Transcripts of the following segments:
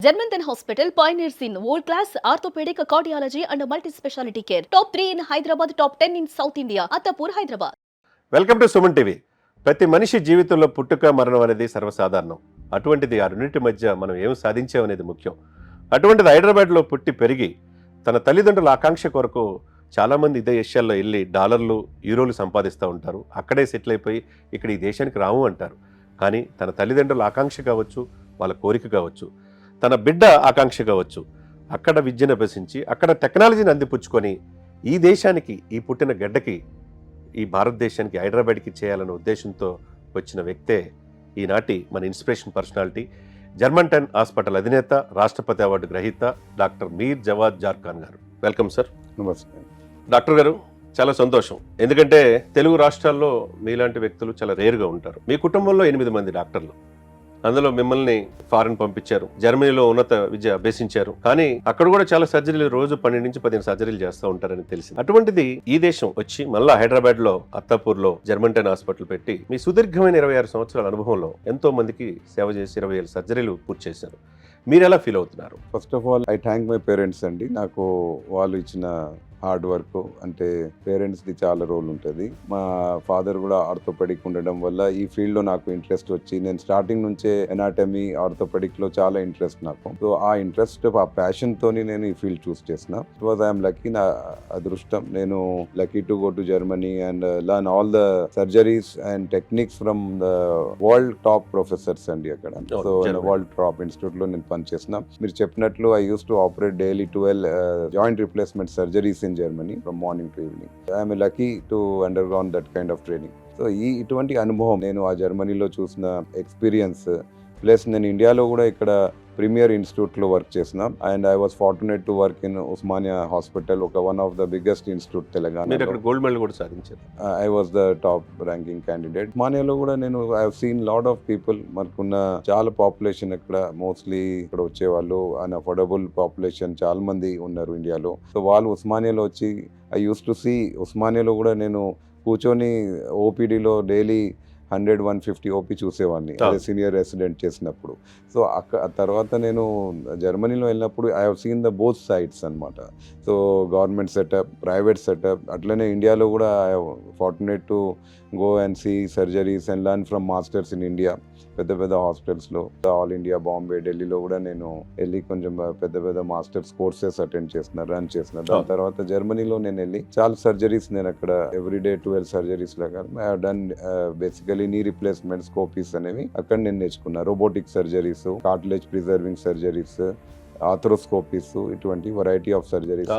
Germanton Hospital pioneers in world-class orthopedic cardiology and multi-specialty care. Top 3 in Hyderabad, top 10 in South India. Attapur, Hyderabad. Welcome to Suman TV. ప్రతి మనిషి జీవితంలో పుట్టుక మరణం అనేది సర్వసాధారణం. అటువంటిది ఆ రెండింటి మధ్య మనం ఏం సాధించామనేది ముఖ్యం. అటువంటిది హైదరాబాద్లో పుట్టి పెరిగి తన తల్లిదండ్రుల ఆకాంక్ష కొరకు చాలామంది ఇదే ఏషియాల్లో వెళ్ళి డాలర్లు యూరోలు సంపాదిస్తూ ఉంటారు. అక్కడే సెటిల్ అయిపోయి ఇక్కడ ఈ దేశానికి రాము అంటారు. కానీ తన తల్లిదండ్రుల ఆకాంక్ష కావచ్చు, వాళ్ళ కోరిక కావచ్చు, తన బిడ్డ ఆకాంక్ష కావచ్చు, అక్కడ విద్యను అభ్యసించి అక్కడ టెక్నాలజీని అందిపుచ్చుకొని ఈ దేశానికి, ఈ పుట్టిన గడ్డకి, ఈ భారతదేశానికి, హైదరాబాద్కి చేయాలనే ఉద్దేశంతో వచ్చిన వ్యక్తే ఈనాటి మన ఇన్స్పిరేషన్ పర్సనాలిటీ, జర్మంటన్ హాస్పిటల్ అధినేత, రాష్ట్రపతి అవార్డు గ్రహీత డాక్టర్ మీర్ జవాద్ జార్ఖాన్ గారు. Welcome sir. నమస్తే డాక్టర్ గారు, చాలా సంతోషం. ఎందుకంటే తెలుగు రాష్ట్రాల్లో మీలాంటి వ్యక్తులు చాలా రేరుగా ఉంటారు. మీ కుటుంబంలో 8 మంది డాక్టర్లు, అందులో మిమ్మల్ని ఫారెన్ పంపించారు, జర్మనీలో ఉన్నత విద్య అభ్యసించారు. కానీ అక్కడ కూడా చాలా సర్జరీలు, రోజు 12 నుంచి 15 సర్జరీలు చేస్తూ ఉంటారని తెలిసింది. అటువంటిది ఈ దేశం వచ్చి మళ్ళా హైదరాబాద్ లో అత్తాపూర్ లో జర్మంటన్ హాస్పిటల్ పెట్టి మీ సుదీర్ఘమైన 26 సంవత్సరాల అనుభవంలో ఎంతో మందికి సేవ చేసి 20,000 సర్జరీలు పూర్తి చేశారు. మీరు ఎలా ఫీల్ అవుతున్నారు? First of all I thank my parents అండి. నాకు వాళ్ళు ఇచ్చిన హార్డ్ వర్క్, అంటే పేరెంట్స్ది చాలా రోల్ ఉంటుంది. మా ఫాదర్ కూడా ఆర్థోపెడిక్ ఉండడం వల్ల ఈ ఫీల్డ్లో నాకు ఇంట్రెస్ట్ వచ్చి నేను స్టార్టింగ్ నుంచే ఎనాటమీ, ఆర్థోపెడిక్లో చాలా ఇంట్రెస్ట్ నాకు. సో ఆ ఇంట్రెస్ట్, ఆ ప్యాషన్తోని నేను ఈ ఫీల్డ్ చూస్ చేసిన. ఇట్ వాజ్ ఐఎమ్ లక్కీ, నా అదృష్టం. నేను lucky to go to Germany and learn all the surgeries and techniques from the world top professors అండి అక్కడ. సో వరల్డ్ టాప్ ఇన్స్టిట్యూట్లో నేను పనిచేసిన. మీరు చెప్పినట్లు I use to operate daily 12 joint replacement surgeries in Germany from morning to evening. I am lucky to undergone that kind of training. So ఇటువంటి అనుభవం, నేను ఆ జర్మనీలో చూసిన ఎక్స్పీరియన్స్, ప్లస్ నేను ఇండియాలో కూడా ఇక్కడ ప్రీమియర్ ఇన్స్టిట్యూట్లో వర్క్ చేసిన. And I was fortunate to work in Osmania hospital, ఒక one of the biggest institute Telangana. Gold medal కూడా సాధించారు. I was the top ranking candidate. ఉస్మానియాలో కూడా నేను I have seen lot of people. మనకున్న చాలా పాపులేషన్ ఇక్కడ, మోస్ట్లీ ఇక్కడ వచ్చేవాళ్ళు అండ్ అఫోర్డబుల్ పాపులేషన్ చాలా మంది ఉన్నారు ఇండియాలో. సో వాళ్ళు ఉస్మానియాలో వచ్చి ఐ యూస్ టు సీ, ఉస్మానియాలో కూడా నేను కూర్చొని ఓపీడీలో డైలీ 100-150 ఓపీ చూసేవాడిని అదే సీనియర్ రెసిడెంట్ చేసినప్పుడు. సో తర్వాత నేను జర్మనీలో వెళ్ళినప్పుడు I have seen the both sides అనమాట. So government setup, private setup, అట్లనే ఇండియాలో కూడా I have fortunate to go and see surgeries and learn from masters in India. పెద్ద పెద్ద హాస్పిటల్స్లో, ఆల్ ఇండియా, బాంబే, ఢిల్లీలో కూడా నేను వెళ్ళి కొంచెం పెద్ద పెద్ద మాస్టర్స్ కోర్సెస్ అటెండ్ చేసిన, రన్ చేసిన. దాని తర్వాత జర్మనీలో నేను వెళ్ళి చాలా సర్జరీస్, నేను అక్కడ ఎవ్రీడే 12 సర్జరీస్ లాగా I have done. Basically knee replacement, scopies అనేవి అక్కడ నేను నేర్చుకున్నా. Robotic surgeries, cartilage preserving surgeries, arthroscopies, ఇటువంటి వెరైటీ ఆఫ్ సర్జరీస్,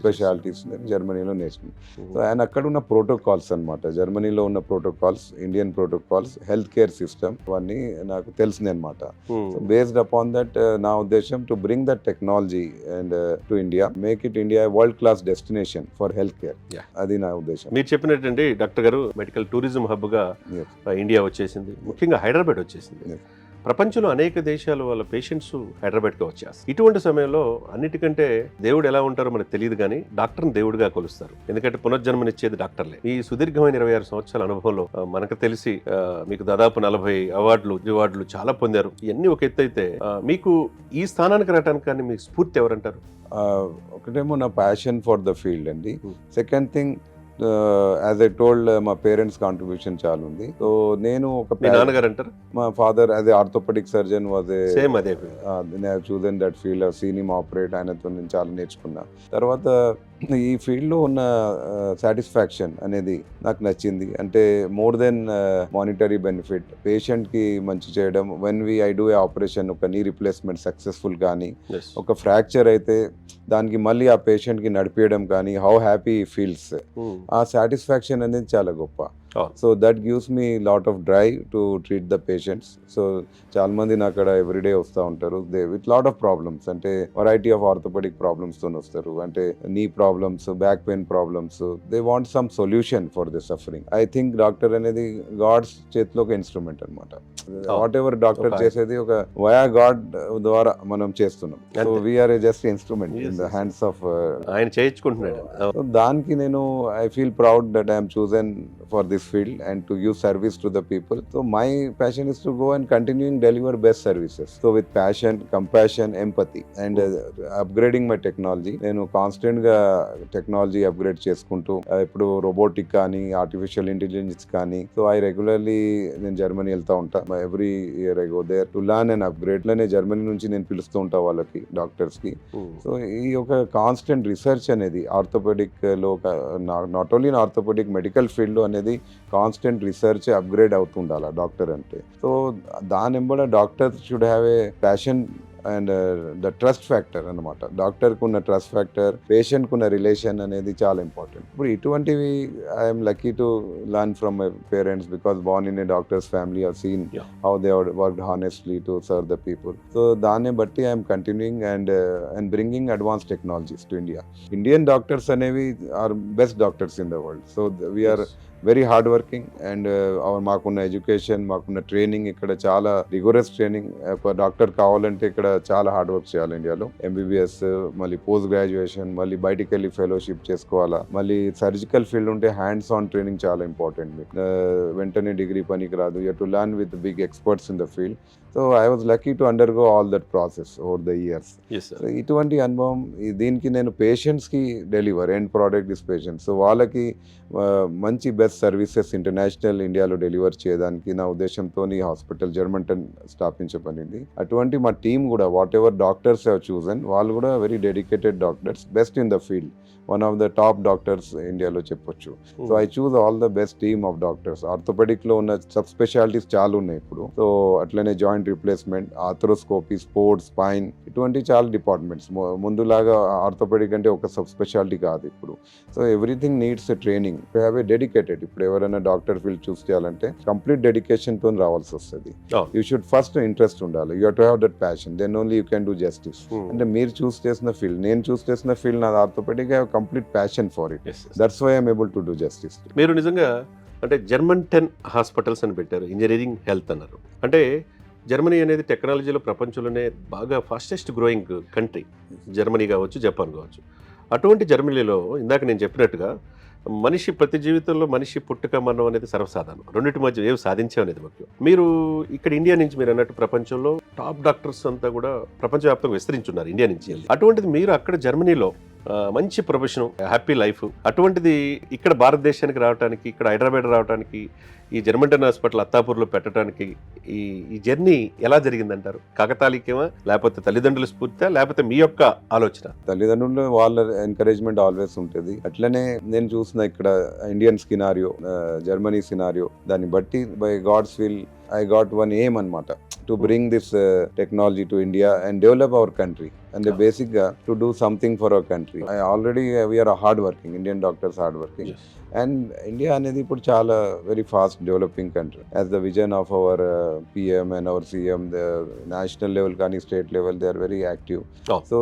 స్పెషాలిటీస్ జర్మనీలో నేర్చుకున్నాను. సో అండ్ అక్కడ ఉన్న ప్రోటోకాల్స్ అనమాట, జర్మనీలో ఉన్న protocols, Indian protocols, health care system, అవన్నీ నాకు తెలిసింది అనమాట. సో బేస్డ్ అపాన్ దట్ నా ఉద్దేశం to bring that technology and to India, make it India world class destination for health care. అది నా ఉద్దేశం. మీరు చెప్పినట్టండి డాక్టర్ గారు, మెడికల్ టూరిజం హబ్ గా ఇండియా వచ్చేసింది, ముఖ్యంగా హైదరాబాద్ వచ్చేసింది. ప్రపంచంలో అనేక దేశాలు వాళ్ళ పేషెంట్స్ హైదరాబాద్కి వచ్చేస్తారు. ఇటువంటి సమయంలో అన్నిటికంటే దేవుడు ఎలా ఉంటారో మనకు తెలియదు, కానీ డాక్టర్ని దేవుడిగా కొలుస్తారు. ఎందుకంటే పునర్జన్మనిచ్చేది డాక్టర్లే. ఈ సుదీర్ఘమైన 26 సంవత్సరాల అనుభవంలో మనకు తెలిసి మీకు దాదాపు 40 అవార్డులు చాలా పొందారు. ఇవన్నీ ఒక ఎత్తు అయితే, మీకు ఈ స్థానానికి రావడానికి కానీ మీ స్ఫూర్తి ఎవరంటారు? ఒకటేమో నా ప్యాషన్ ఫర్ ద ఫీల్డ్ అండి. Second thing, as I told, మా పేరెంట్స్ కాంట్రిబ్యూషన్ చాలా ఉంది. సో నేను ఒక, మీ నాన్నగారు అంటారు, మా father as a orthopedic surgeon was a same అదే chosen that field, seen him operate. ఆయనతో నేను చాలా నేర్చుకున్నా. తర్వాత ఈ ఫీల్డ్లో ఉన్న సాటిస్ఫాక్షన్ అనేది నాకు నచ్చింది. అంటే మోర్ దెన్ మానిటరీ బెనిఫిట్, పేషెంట్కి మంచి చేయడం. When I do a operation, ఒక నీ రిప్లేస్మెంట్ సక్సెస్ఫుల్ కానీ, ఒక ఫ్రాక్చర్ అయితే దానికి మళ్ళీ ఆ పేషెంట్కి నడిపేయడం కానీ, హౌ హ్యాపీ ఫీల్స్, ఆ సాటిస్ఫాక్షన్ అనేది చాలా గొప్ప. So that gives me lot of drive to treat the patients. So చాలా మంది నా అక్కడ ఎవ్రీడే వస్తూ ఉంటారు, they with lot of problems, అంటే వెరైటీ ఆఫ్ ఆర్థోపెడిక్ ప్రాబ్లమ్స్ తో వస్తారు. అంటే నీ problems, back pain problems, they want some solution for the suffering. I think doctor అనేది గాడ్స్ చేతిలో ఒక ఇన్స్ట్రుమెంట్ అనమాట. వాట్ ఎవర్ డాక్టర్ చేసేది ఒక వయా గాడ్ ద్వారా మనం చేస్తున్నాం. So we are just instrument in the hands of ఆయన చేయించుకుంటున్నాడు. దానికి నేను I feel proud that I'm chosen for this field and to give service to the people. So my passion is to go and continuing deliver best services. So with passion, compassion, empathy and upgrading my technology. నేను constant గా technology upgrade చేసుకుంటూ ఇప్పుడు robotic కానీ artificial intelligence కానీ so I regularly నేను Germany వెళ్తా ఉంటా every year I go there to learn and upgrade. నేను జర్మనీ నుంచి నేను పిలుస్తూ ఉంటా వాళ్ళకి డాక్టర్స్ కి. సో ఈ ఒక కాన్స్టెంట్ రీసెర్చ్ అనేది ఆర్థోపెడిక్ లో not only in orthopedic medical field లో అనేది కాన్స్టెంట్ రీసెర్చ్ అప్గ్రేడ్ అవుతుండాలి డాక్టర్ అంటే. సో దాని ఎంబడ doctor should have a passion and the trust factor అనమాట. డాక్టర్కు ఉన్న ట్రస్ట్ ఫ్యాక్టర్, పేషెంట్కు ఉన్న రిలేషన్ అనేది చాలా ఇంపార్టెంట్. ఇప్పుడు ఇటువంటివి I'm lucky to learn from my parents because born in a doctors family. I seen how they worked honestly to serve the people. So దాన్ని బట్టి I'm continuing and bringing advance technologies to India. Indian doctors అనేవి are best doctors in the world. So we are very hard working and మాకున్న education, మాకున్న training ఇక్కడ చాలా రిగోరస్ training. ఒక doctor కావాలంటే ఇక్కడ చాలా హార్డ్ వర్క్ చేయాలి ఇండియాలో. ఎంబీబీఎస్, మళ్ళీ పోస్ట్ గ్రాడ్యుయేషన్, మళ్ళీ బయటికి వెళ్ళి ఫెలోషిప్ చేసుకోవాలా, మళ్ళీ సర్జికల్ ఫీల్డ్ ఉంటే హ్యాండ్స్ ఆన్ ట్రైనింగ్ చాలా ఇంపార్టెంట్. మీకు వెంటనే డిగ్రీ పనికి రాదు. You to learn with big experts in the field. So I was lucky to undergo all that process over the years. ఇటువంటి అనుభవం దీనికి నేను పేషెంట్స్కి deliver end product is patients. So వాళ్ళకి మంచి బెస్ట్ సర్వీసెస్ ఇంటర్నేషనల్ ఇండియాలో డెలివర్ చేయడానికి నా ఉద్దేశంతో ఈ హాస్పిటల్ జర్మంటన్ స్థాపించబడింది. అటువంటి మా టీం కూడా whatever doctors have chosen వాళ్ళు కూడా very dedicated doctors, best in the field, one of the top doctors ఇండియాలో చెప్పొచ్చు. So I choose all the best team of doctors. Orthopaedic లో ఉన్న సబ్ స్పెషాలిటీస్ చాలా ఉన్నాయి ఇప్పుడు. సో అట్లనే joint replacement, arthroscopy, sports, spine, ఇటువంటి చాలా డిపార్ట్మెంట్స్. ముందులాగా ఆర్థోపెడిక్ అంటే ఒక సబ్ స్పెషాలిటీ కాదు ఇప్పుడు. So everything needs training to have a dedicated. ఇప్పుడు ఎవరైనా డాక్టర్ ఫీల్డ్ చూస్ చేయాలంటే కంప్లీట్ డెడికేషన్ తో రావాల్సి వస్తుంది. యూ షుడ్ ఫస్ట్ ఇంట్రెస్ట్ ఉండాలి. You have to have that passion, then only you can do justice. అంటే మీరు చూస్ చేసిన ఫీల్డ్, నేను చూస్ చేసిన ఫీల్డ్ నాది orthopaedic, I have complete passion for it. That's why I'm able to do justice. మీరు నిజంగా అంటే జర్మన్-10 హాస్పిటల్స్ అని పెట్టారు, ఇంజనీరింగ్ హెల్త్ అన్నారు. అంటే జర్మనీ అనేది టెక్నాలజీలో ప్రపంచంలోనే బాగా ఫాస్టెస్ట్ గ్రోయింగ్ కంట్రీ. జర్మనీ కావచ్చు, జపాన్ కావచ్చు. అటువంటి జర్మనీలో ఇందాక నేను చెప్పినట్టుగా మనిషి ప్రతి జీవితంలో మనిషి పుట్టుక మరణం అనేది సర్వసాధారణం. రెండింటి మధ్య ఏమి సాధించామనేది ముఖ్యం. మీరు ఇక్కడ ఇండియా నుంచి మీరు అన్నట్టు ప్రపంచంలో టాప్ డాక్టర్స్ అంతా కూడా ప్రపంచవ్యాప్తంగా విస్తరించున్నారు ఇండియా నుంచి. అటువంటిది మీరు అక్కడ జర్మనీలో మంచి ప్రొఫెషన్, హ్యాపీ లైఫ్, అటువంటిది ఇక్కడ భారతదేశానికి రావడానికి, ఇక్కడ హైదరాబాద్ రావడానికి, ఈ జర్మంటన్ హాస్పిటల్ అత్తాపూర్లో పెట్టడానికి ఈ జర్నీ ఎలా జరిగిందంటారు? కాకతాళీయమా, లేకపోతే తల్లిదండ్రుల స్ఫూర్తి, లేకపోతే మీ యొక్క ఆలోచన? తల్లిదండ్రులు వాళ్ళ ఎంకరేజ్మెంట్ ఆల్వేస్ ఉంటుంది. అట్లనే నేను చూసిన ఇక్కడ ఇండియన్ సినారియో, జర్మనీ సినారియో, దాన్ని బట్టి by God's will I got one aim anamata to bring this technology to India and develop our country and basic to do something for our country. I already we are a hard working Indian doctors, hard working. Yes. And India అనేది ఇప్పుడు చాలా very fast developing country. As the vision of our PM and our CM, the national level కానీ state level, they are very active. So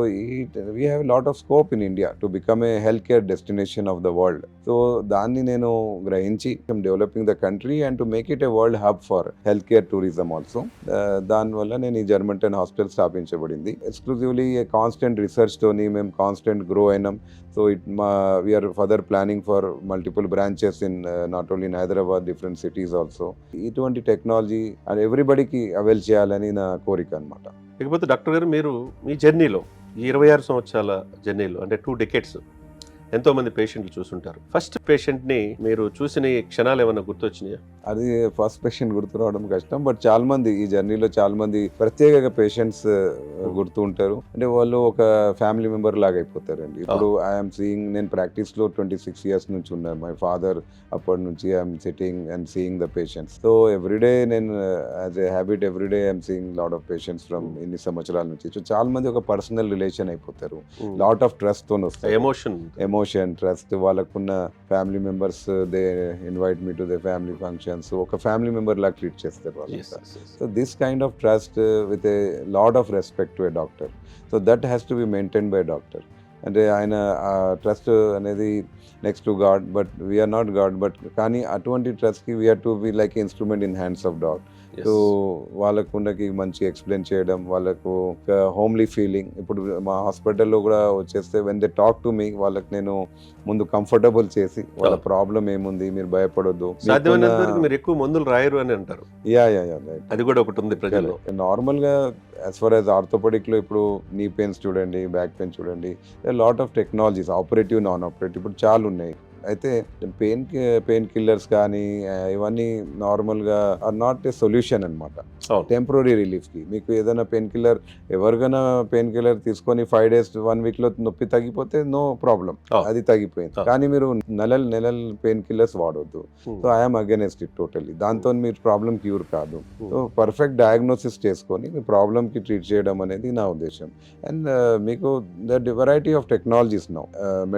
we have lot of scope in India to become a health care destination of the world. So దాన్ని నేను గ్రహించి developing the country and to make it a world hub for health care tourism also. దానివల్ల నేను ఈ Germanten hospital స్థాపించబడింది. Exclusively constant research తోని మేము constant grow అయినాం. So we are further planning for multiple branches in not only in Hyderabad, different cities also. ఇటువంటి technology and ఎవ్రీబడికి avail చేయాలని నా కోరిక అనమాట. ఇకపోతే డాక్టర్ గారు, మీరు మీ జర్నీలో 26 సంవత్సరాల జర్నీలో అంటే 2 decades ఎంతో మంది పేషెంట్లు చూసుంటారు. ఫస్ట్ పేషెంట్ని మీరు చూసిన క్షణాలు ఏమైనా గుర్తొచ్చినాయా? అది ఫస్ట్ పేషెంట్ గుర్తు రావడం కష్టం, బట్ చాలా మంది ఈ జర్నీలో చాలా మంది ప్రత్యేకంగా పేషెంట్స్ గుర్తు ఉంటారు. అంటే వాళ్ళు ఒక ఫ్యామిలీ మెంబర్ లాగా అయిపోతారండి. ఇప్పుడు ఐఎమ్ సీయింగ్, నేను ప్రాక్టీస్లో 26 years నుంచి ఉన్నాను. మై ఫాదర్ అప్పటి నుంచి I'm sitting and seeing the patients. So every day నేను as a habit every day I'm seeing lot of patients from ఇన్ని సంవత్సరాల నుంచి. సో చాలా మంది ఒక పర్సనల్ రిలేషన్ అయిపోతారు. లాట్ ఆఫ్ ట్రస్ట్ తో వస్తాయి, ఎమోషన్, ట్రస్ట్. వాళ్ళకున్న family members, they invite me to the family functions, ఒక ఫ్యామిలీ మెంబర్ లాగా ట్రీట్ చేస్తారు వాళ్ళు. So this kind of trust with a lot of respect to a doctor. So that has to be maintain by doctor. అంటే ఆయన trust అనేది next to god, but we are not god, but కానీ అటువంటి ట్రస్ట్కి we are to be like instrument in hands of dog. Yes. So వాళ్ళకున్నకి మంచి explain చేయడం, వాళ్ళకు హోమ్లీ ఫీలింగ్. ఇప్పుడు మా హాస్పిటల్లో కూడా వచ్చేస్తే when they talk to me, వాళ్ళకి నేను ముందు కంఫర్టబుల్ చేసి వాళ్ళ ప్రాబ్లం ఏముంది, మీరు భయపడొద్దు. సాధ్యమైనంత వరకు మీరు ఎక్కువ మందులు రాయరు అని అంటారు. యా అది కూడా ఒకటి ఉంది ప్రజల్లో. నార్మల్గా యాజ్ ఫర్ యాజ్ ఆర్థోపెడిక్లో ఇప్పుడు నీ పెయిన్స్ చూడండి, బ్యాక్ పెయిన్ చూడండి, lot of technologies, operative, non operative ఇప్పుడు చాలా ఉన్నాయి. అయితే పెయిన్ కిల్లర్స్ కానీ ఇవన్నీ నార్మల్గా ఆర్ నాట్ ఏ సొల్యూషన్ అనమాట. టెంపరీ రిలీఫ్కి మీకు ఏదైనా పెయిన్ కిల్లర్, ఎవరికైనా పెయిన్ కిల్లర్ తీసుకొని 5 days 1 weekలో నొప్పి తగ్గిపోతే నో ప్రాబ్లం, అది తగ్గిపోయింది. కానీ మీరు నెలలు పెయిన్ కిల్లర్స్ వాడొద్దు. So I'm against it totally. దాంతో మీరు ప్రాబ్లం క్యూర్ కాదు. సో పర్ఫెక్ట్ డయాగ్నోసిస్ చేసుకొని మీ ప్రాబ్లంకి ట్రీట్ చేయడం అనేది నా ఉద్దేశం. అండ్ మీకు the variety of technologies now,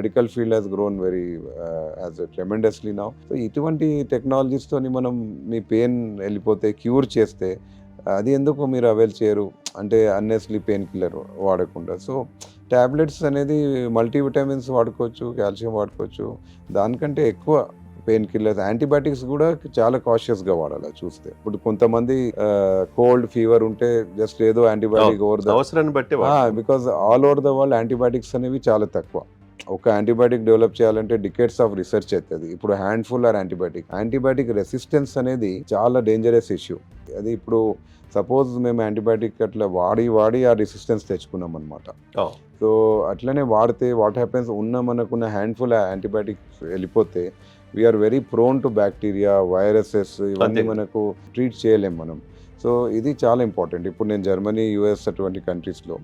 medical field has grown very as tremendously now. So ఇటువంటి టెక్నాలజీస్తోని మనం మీ పెయిన్ వెళ్ళిపోతే క్యూర్ చేస్తే అది ఎందుకు మీరు అవైల్ చేయరు అంటే అన్నెస్లీ పెయిన్ కిల్లర్ వాడకుండా. సో ట్యాబ్లెట్స్ అనేది మల్టీవిటమిన్స్ వాడుకోవచ్చు, కాల్షియం వాడుకోవచ్చు, దానికంటే ఎక్కువ పెయిన్ కిల్లర్స్, యాంటీబయాటిక్స్ కూడా చాలా కాషియస్గా వాడాలి చూస్తే. ఇప్పుడు కొంతమంది కోల్డ్ ఫీవర్ ఉంటే జస్ట్ ఏదో యాంటీబయాటిక్ అవసరాన్ని బట్టి, because all over the world antibiotics అనేవి చాలా తక్కువ. ఒక యాంటీబయాటిక్ డెవలప్ చేయాలంటే డికేట్స్ ఆఫ్ రీసెర్చ్ అవుతుంది. ఇప్పుడు హ్యాండ్ఫుల్ ఆర్ యాంటీబయాటిక్ రెసిస్టెన్స్ అనేది చాలా డేంజరస్ ఇష్యూ. అది ఇప్పుడు సపోజ్ మేము యాంటీబయాటిక్ అట్లా వాడి ఆ రెసిస్టెన్స్ తెచ్చుకున్నాం అనమాట. సో అట్లనే వాడితే వాట్ హ్యాపెన్స్, మనకున్న హ్యాండ్ఫుల్ యాంటీబయాటిక్స్ వెళ్ళిపోతే we are very prone to bacteria, viruses, ఇవన్నీ మనకు ట్రీట్ చేయలేం మనం. సో ఇది చాలా ఇంపార్టెంట్. ఇప్పుడు నేను జర్మనీ, యుఎస్ అటువంటి కంట్రీస్లో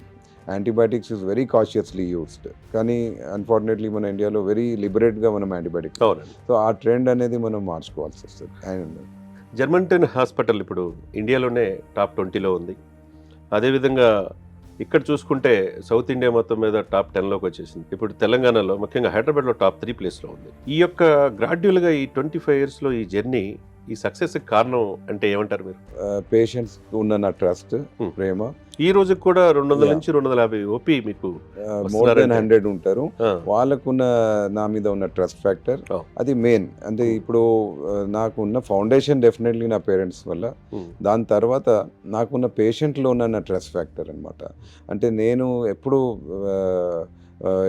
antibiotics is very cautiously used. కానీ అన్ఫార్చునేట్లీ మన ఇండియాలో వెరీ లిబరేట్గా మనం యాంటీబయాటిక్స్. సో ఆ ట్రెండ్ అనేది మనం మార్చుకోవాల్సి వస్తుంది. జర్మంటన్ హాస్పిటల్ ఇప్పుడు ఇండియాలోనే టాప్ 20లో ఉంది. అదేవిధంగా ఇక్కడ చూసుకుంటే సౌత్ ఇండియా మొత్తం మీద టాప్ 10లోకి వచ్చేసింది. ఇప్పుడు తెలంగాణలో, ముఖ్యంగా హైదరాబాద్లో టాప్ 3 ప్లేస్లో ఉంది. ఈ యొక్క గ్రాడ్యువల్గా ఈ 25 yearsలో ఈ జర్నీ, ఈ సక్సెస్ కారణం అంటే ఏమంటారు మీరు? పేషెంట్స్ ఉన్న నా ట్రస్ట్, ప్రేమ. ఈ రోజు కూడా 200 నుంచి 250 ఓపీ మీకు మోర్ దెన్ 100 ఉంటారు. వాళ్ళకున్న నా మీద ఉన్న ట్రస్ట్ ఫ్యాక్టర్ అది మెయిన్. అంటే ఇప్పుడు నాకున్న ఫౌండేషన్ డెఫినెట్లీ నా పేరెంట్స్ వల్ల. దాని తర్వాత నాకున్న పేషెంట్లో ఉన్న నా ట్రస్ట్ ఫ్యాక్టర్ అనమాట. అంటే నేను ఎప్పుడు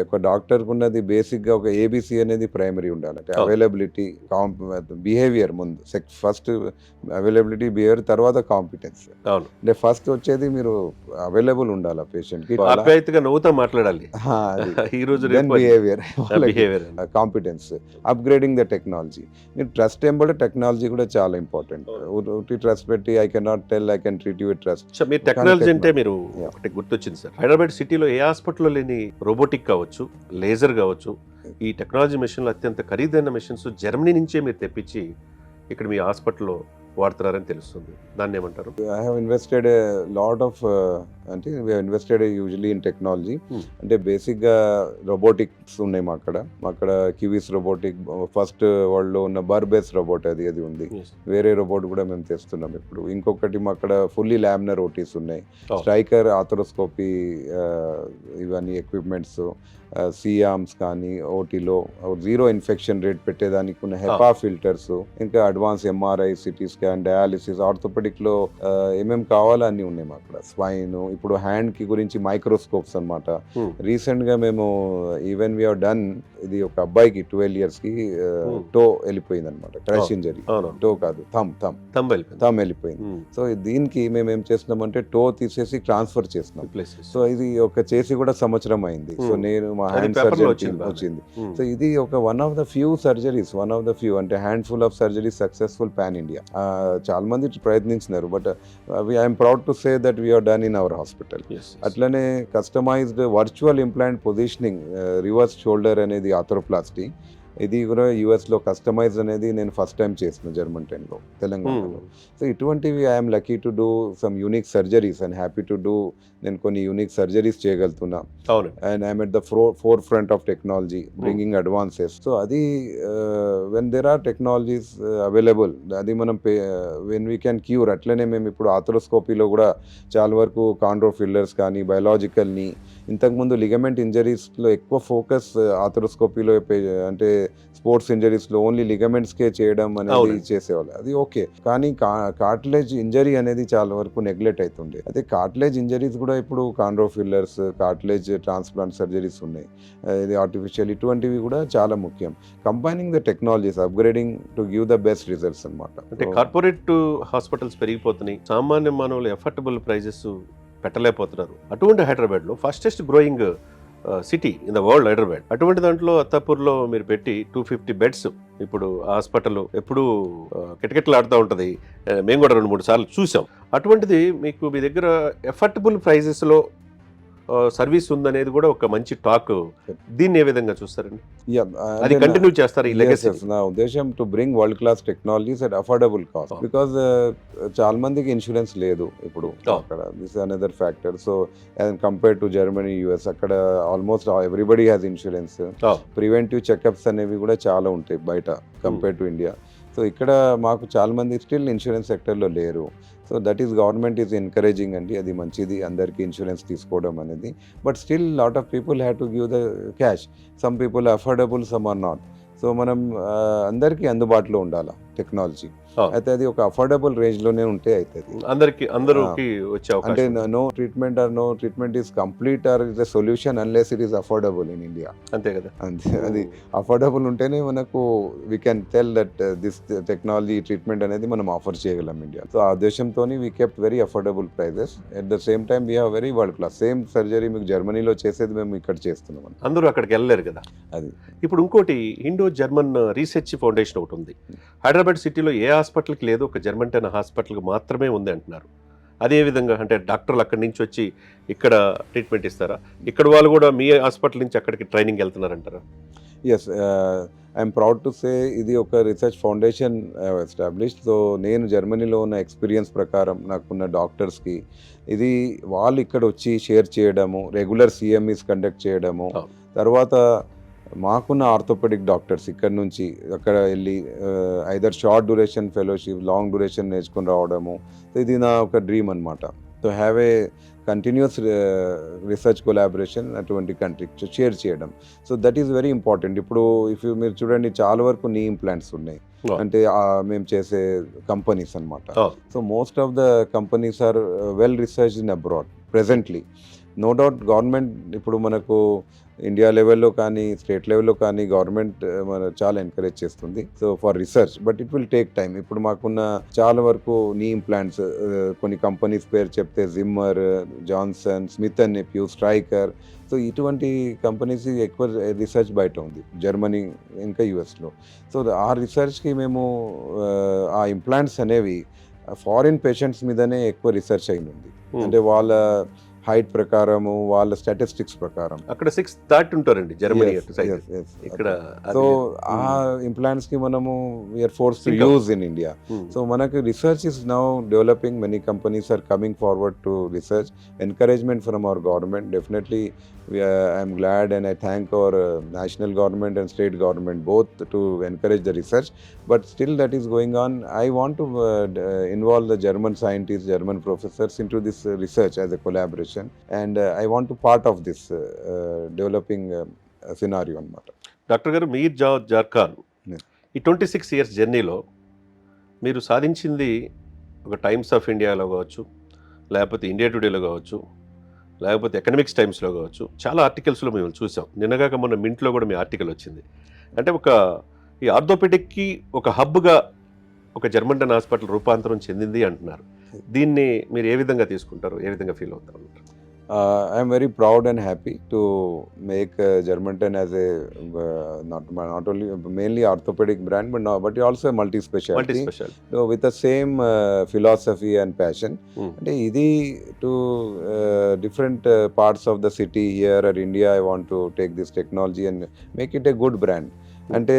ఒక డాక్టర్కి ఉన్నది బేసిక్గా ఒక ఏబిసి అనేది ప్రైమరీ ఉండాలి. అంటే అవైలబిలిటీ, బిహేవియర్ ముందు, ఫస్ట్ అవైలబిలిటీ, బిహేవియర్, తర్వాత కాంపిటెన్స్. అంటే ఫస్ట్ వచ్చేది మీరు అవైలబుల్ ఉండాలి పేషెంట్కి, నవ్వుతా మాట్లాడాలి. Behaviour, competence, upgrading the technology. మీరు ట్రస్ట్ ఏంబడి టెక్నాలజీ కూడా చాలా ఇంపార్టెంట్. ట్రస్ట్ పెట్టి I can not tell I can treat you with trust. మీరు టెక్నాలజీ అంటే మీరు ఒకటి గుర్తొచ్చింది సార్, హైదరాబాద్ సిటీలో ఏ హాస్పిటల్లో లేని రోబోటిక్ కావచ్చు, లేజర్ కావచ్చు, ఈ టెక్నాలజీ మెషిన్లు అత్యంత ఖరీదైన మెషిన్స్ జర్మనీ నుంచే మీరు తెప్పించి ఇక్కడ మీ హాస్పిటల్లో వాడుతున్నారని తెలుస్తుంది. దాన్ని ఏమంటారు? I have invested lot of, అంటే we have invested usually in technology. అంటే బేసిక్గా రోబోటిక్స్ ఉన్నాయి మా అక్కడ కివీస్ రోబోటిక్, ఫస్ట్ వరల్డ్లో ఉన్న బర్బెస్ రోబోట్ అది ఉంది. వేరే రోబోట్ కూడా మేము తెస్తున్నాం ఇప్పుడు. ఇంకొకటి మా అక్కడ ఫుల్లీ ల్యామినర్ ఓటీస్ ఉన్నాయి, స్ట్రైకర్ ఆథరోస్కోపీ, ఇవన్నీ ఎక్విప్మెంట్స్, సిఆర్మ్స్ కానీ ఓటీలో 0 ఇన్ఫెక్షన్ రేట్ పెట్టేదానికి ఉన్న హెపా ఫిల్టర్స్, ఇంకా advance MRI, CT scan, dialysis, ఆర్థోపెడిక్లో ఏమేమి కావాలో అన్నీ ఉన్నాయి మా అక్కడ. స్పైన్, ఇప్పుడు హ్యాండ్ కి గురించి మైక్రోస్కోప్స్ అనమాట. రీసెంట్ గా మేము ఈవెన్ వి హావ్ డన్, ఇది ఒక అబ్బాయికి 12 years కి టో వెళ్ళిపోయింది అనమాట, క్రాష్ ఇంజరీ. టో కాదు, థమ్ వెళ్ళిపోయింది. సో దీనికి మేము ఏం చేస్తున్నామంటే టో తీసేసి ట్రాన్స్ఫర్ చేస్తున్నాం. సో ఇది ఒక చేసి కూడా సంవత్సరం అయింది. సో నేను మా హ్యాండ్ సర్జరీ వచ్చింది. సో ఇది ఒక వన్ ఆఫ్ ద ఫ్యూ అంటే handful of surgery successful pan India. చాలా మంది ప్రయత్నించినారు, but I'm proud to say that we have done in our hospital. అట్లనే customized virtual implant positioning, reverse shoulder అనేది arthroplasty, ఇది కూడా యూఎస్లో కస్టమైజ్ అనేది నేను ఫస్ట్ టైం చేసిన జర్మన్ 10లో, తెలంగాణలో. సో ఇటువంటివి I'm lucky to do some unique surgeries and happy to do నేను కొన్ని యూనిక్ సర్జరీస్ చేయగలుగుతున్నా, అవును. And I'm at the forefront of technology bringing advances. So అది when there are technologies available, అది మనం వెన్ వీ క్యాన్ క్యూర్. అట్లనే మేము ఇప్పుడు ఆథ్రోస్కోపీలో కూడా చాలా వరకు కాండ్రో ఫిల్లర్స్ కానీ బయలాజికల్ని, ఇంతకుముందు లిగమెంట్ ఇంజరీస్లో ఎక్కువ ఫోకస్ ఆథ్రోస్కోపీలో అంటే స్పోర్ట్స్ ఇంజరీస్లో ఓన్లీ లిగమెంట్స్కే చేయడం అనేది చేసేవాళ్ళు, అది ఓకే. కానీ కార్టిలేజ్ ఇంజరీ అనేది చాలా వరకు నెగ్లెక్ట్ అవుతుండే. అదే కార్టిలేజ్ ఇంజరీస్ కూడా ఇప్పుడు chondro fillers, cartilage transplant surgeries ఉన్నాయి, ఇది ఆర్టిఫిషియల్, ఇటువంటివి కూడా చాలా ముఖ్యం. Combining the technologies, upgrading to give the best results అనమాట. అంటే కార్పొరేట్ హాస్పిటల్స్ పెరిగిపోతున్నాయి, సామాన్య మానవులు ఎఫర్టబుల్ ప్రైజెస్ పెట్టలేకపోతున్నారు. అటువంటి హైదరాబాద్లో fastest growing city in the world Hyderabad, అటువంటి దాంట్లో అత్తాపూర్లో మీరు పెట్టి 250 బెడ్స్, ఇప్పుడు హాస్పిటల్ ఎప్పుడు కిటకిటలాడుతూ ఉంటుంది, మేము కూడా 2-3 సార్లు చూసాం. అటువంటిది మీకు మీ దగ్గర ఎఫర్టబుల్ ప్రైజెస్లో సర్వీస్ ఉందనేది కూడా ఒక మంచి టాక్. దీన్ని ఏ విధంగా చూస్తారండి? అది కంటిన్యూ చేస్తారు ఈ లెగసీ? నా ఉద్దేశం to bring world class technologies at affordable cost, because చాలా మందికి ఇన్సూరెన్స్ లేదు ఇప్పుడు అక్కడ. This another factor. So compare to Germany, US, అక్కడ almost everybody has insurance. Preventive checkups అనేవి కూడా చాలా ఉంటాయి బయట కంపేర్ టు ఇండియా. సో ఇక్కడ మాకు చాలా మంది స్టిల్ ఇన్సూరెన్స్ సెక్టర్లో లేరు. So that is government is encouraging అండి, అది మంచిది అందరికీ ఇన్సూరెన్స్ తీసుకోవడం అనేది. But still lot of people have to give the cash. Some people affordable, some are not. So మనం అందరికీ అందుబాటులో ఉండాలి టెక్నాలజీ. అయితే అది ఒక అఫోర్డబుల్ రేంజ్లోనే ఉంటే అవుతుంది అందరికి వచ్చే అవకాశం. అంటే no treatment or no treatment is complete or is the solution unless it is affordable in India. అంతే కదా. అంతే, అది అఫోర్డబుల్ ఉంటేనే మనకు we can tell that this technology treatment అనేది మనం ఆఫర్ చేయగలం ఇండియా. సో ఆ ఉద్దేశంతో we kept very affordable prices. At the same time we have very world class. Same surgery మీకు జర్మనీలో చేసేది మేము ఇక్కడ చేస్తున్నాం. అందరూ అక్కడికి వెళ్ళలేరు కదా. అది ఇప్పుడు ఇంకోటి ఇండో జర్మన్ రీసెర్చ్ ఫౌండేషన్ ఒకటి ఉంది హైదరాబాద్ సిటీలో. ఏ హాస్పిటల్కి లేదు, ఒక జర్మంటైన్ హాస్పిటల్కి మాత్రమే ఉంది అంటున్నారు. అదే విధంగా అంటే డాక్టర్లు అక్కడి నుంచి వచ్చి ఇక్కడ ట్రీట్మెంట్ ఇస్తారా? ఇక్కడ వాళ్ళు కూడా మీ హాస్పిటల్ నుంచి అక్కడికి ట్రైనింగ్ వెళ్తున్నారంటారా? Yes, I'm proud to say ఇది ఒక రీసెర్చ్ ఫౌండేషన్ ఎస్టాబ్లిష్డ్. సో నేను జర్మనీలో ఉన్న ఎక్స్పీరియన్స్ ప్రకారం నాకున్న డాక్టర్స్కి ఇది వాళ్ళు ఇక్కడ వచ్చి షేర్ చేయడము, రెగ్యులర్ సిఎంఈస్ కండక్ట్ చేయడము, తర్వాత మాకున్న ఆర్థోపెడిక్ డాక్టర్స్ ఇక్కడ నుంచి అక్కడ వెళ్ళి either short duration fellowship, long duration నేర్చుకుని రావడము. సో ఇది నా ఒక డ్రీమ్ అనమాట. తో have a continuous research collaboration అటువంటి కంట్రీకి షేర్ చేయడం. So that is very important. ఇప్పుడు మీరు చూడండి చాలా వరకు నీ ఇంప్లాంట్స్ ఉన్నాయి, అంటే మేము చేసే కంపెనీస్ అనమాట. So most of the companies are well research in abroad presently. No doubt government ఇప్పుడు మనకు ఇండియా లెవెల్లో కానీ స్టేట్ లెవెల్లో కానీ గవర్నమెంట్ మన చాలా ఎంకరేజ్ చేస్తుంది so for research, but it will take time. ఇప్పుడు మాకున్న చాలా వరకు నీ ఇంప్లాంట్స్ కొన్ని కంపెనీస్ పేరు చెప్తే Zimmer, Johnson, Smith and nephew, striker, so ఇటువంటి కంపెనీస్ ఎక్కువ రీసెర్చ్ బయట ఉంది జర్మనీ ఇంకా యుఎస్లో. సో ఆ రీసెర్చ్కి మేము ఆ ఇంప్లాంట్స్ అనేవి ఫారిన్ పేషెంట్స్ మీదనే ఎక్కువ రీసెర్చ్ అయింది. అంటే వాళ్ళ హైట్ ప్రకారము, వాళ్ళ స్టాటిస్టిక్స్ ప్రకారం. అక్కడ 6'30" ఉంటారండి జర్మనీ. ఇక్కడ సో ఆ ఇంప్లాంట్స్ కి మనము we are forced to use in India. So మనకు research is now developing, many companies are coming forward to research. Encouragement from our government definitely. I am glad and I thank our national government and state government both to encourage the research, but still that is going on. I want to involve the German scientists, German professors into this research as a collaboration, and I want to part of this developing scenario అన్నమాట. Doctor గారు, మీర్ జావద్ జార్ఖాన్ ఈ 26 years జర్నీలో మీరు సాధించింది ఒక times of ఇండియాలో కావచ్చు, లేకపోతే ఇండియా టుడేలో కావచ్చు, లేకపోతే ఎకనామిక్స్ టైమ్స్లో కావచ్చు, చాలా ఆర్టికల్స్లో మేము చూసాం. నిన్నగాక మొన్న మింట్లో కూడా మీ ఆర్టికల్ వచ్చింది. అంటే ఈ ఆర్థోపెడిక్కి ఒక హబ్గా ఒక జర్మంటైన్ హాస్పిటల్ రూపాంతరం చెందింది అంటున్నారు. దీన్ని మీరు ఏ విధంగా తీసుకుంటారు, ఏ విధంగా ఫీల్ అవుతారు? I am very proud and happy to make Germantown as a not only mainly orthopedic brand, but also a multi-specialty with the same philosophy and passion. And idi to different parts of the city here at India, I want to take this technology and make it a good brand. And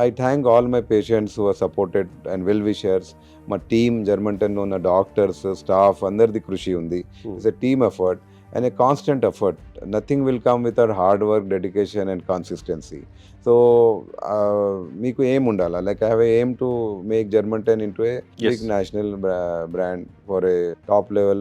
I thank all my patients who are supported and well-wishers. My team, Germantown ఉన్న doctors, staff అందరిది కృషి ఉంది. It's a team effort. and a constant effort. Nothing will come without hard work, dedication and consistency. So మీకు ఏం ఉండాలా, like I have aim to make Germanten into a Yes. big national brand for a top level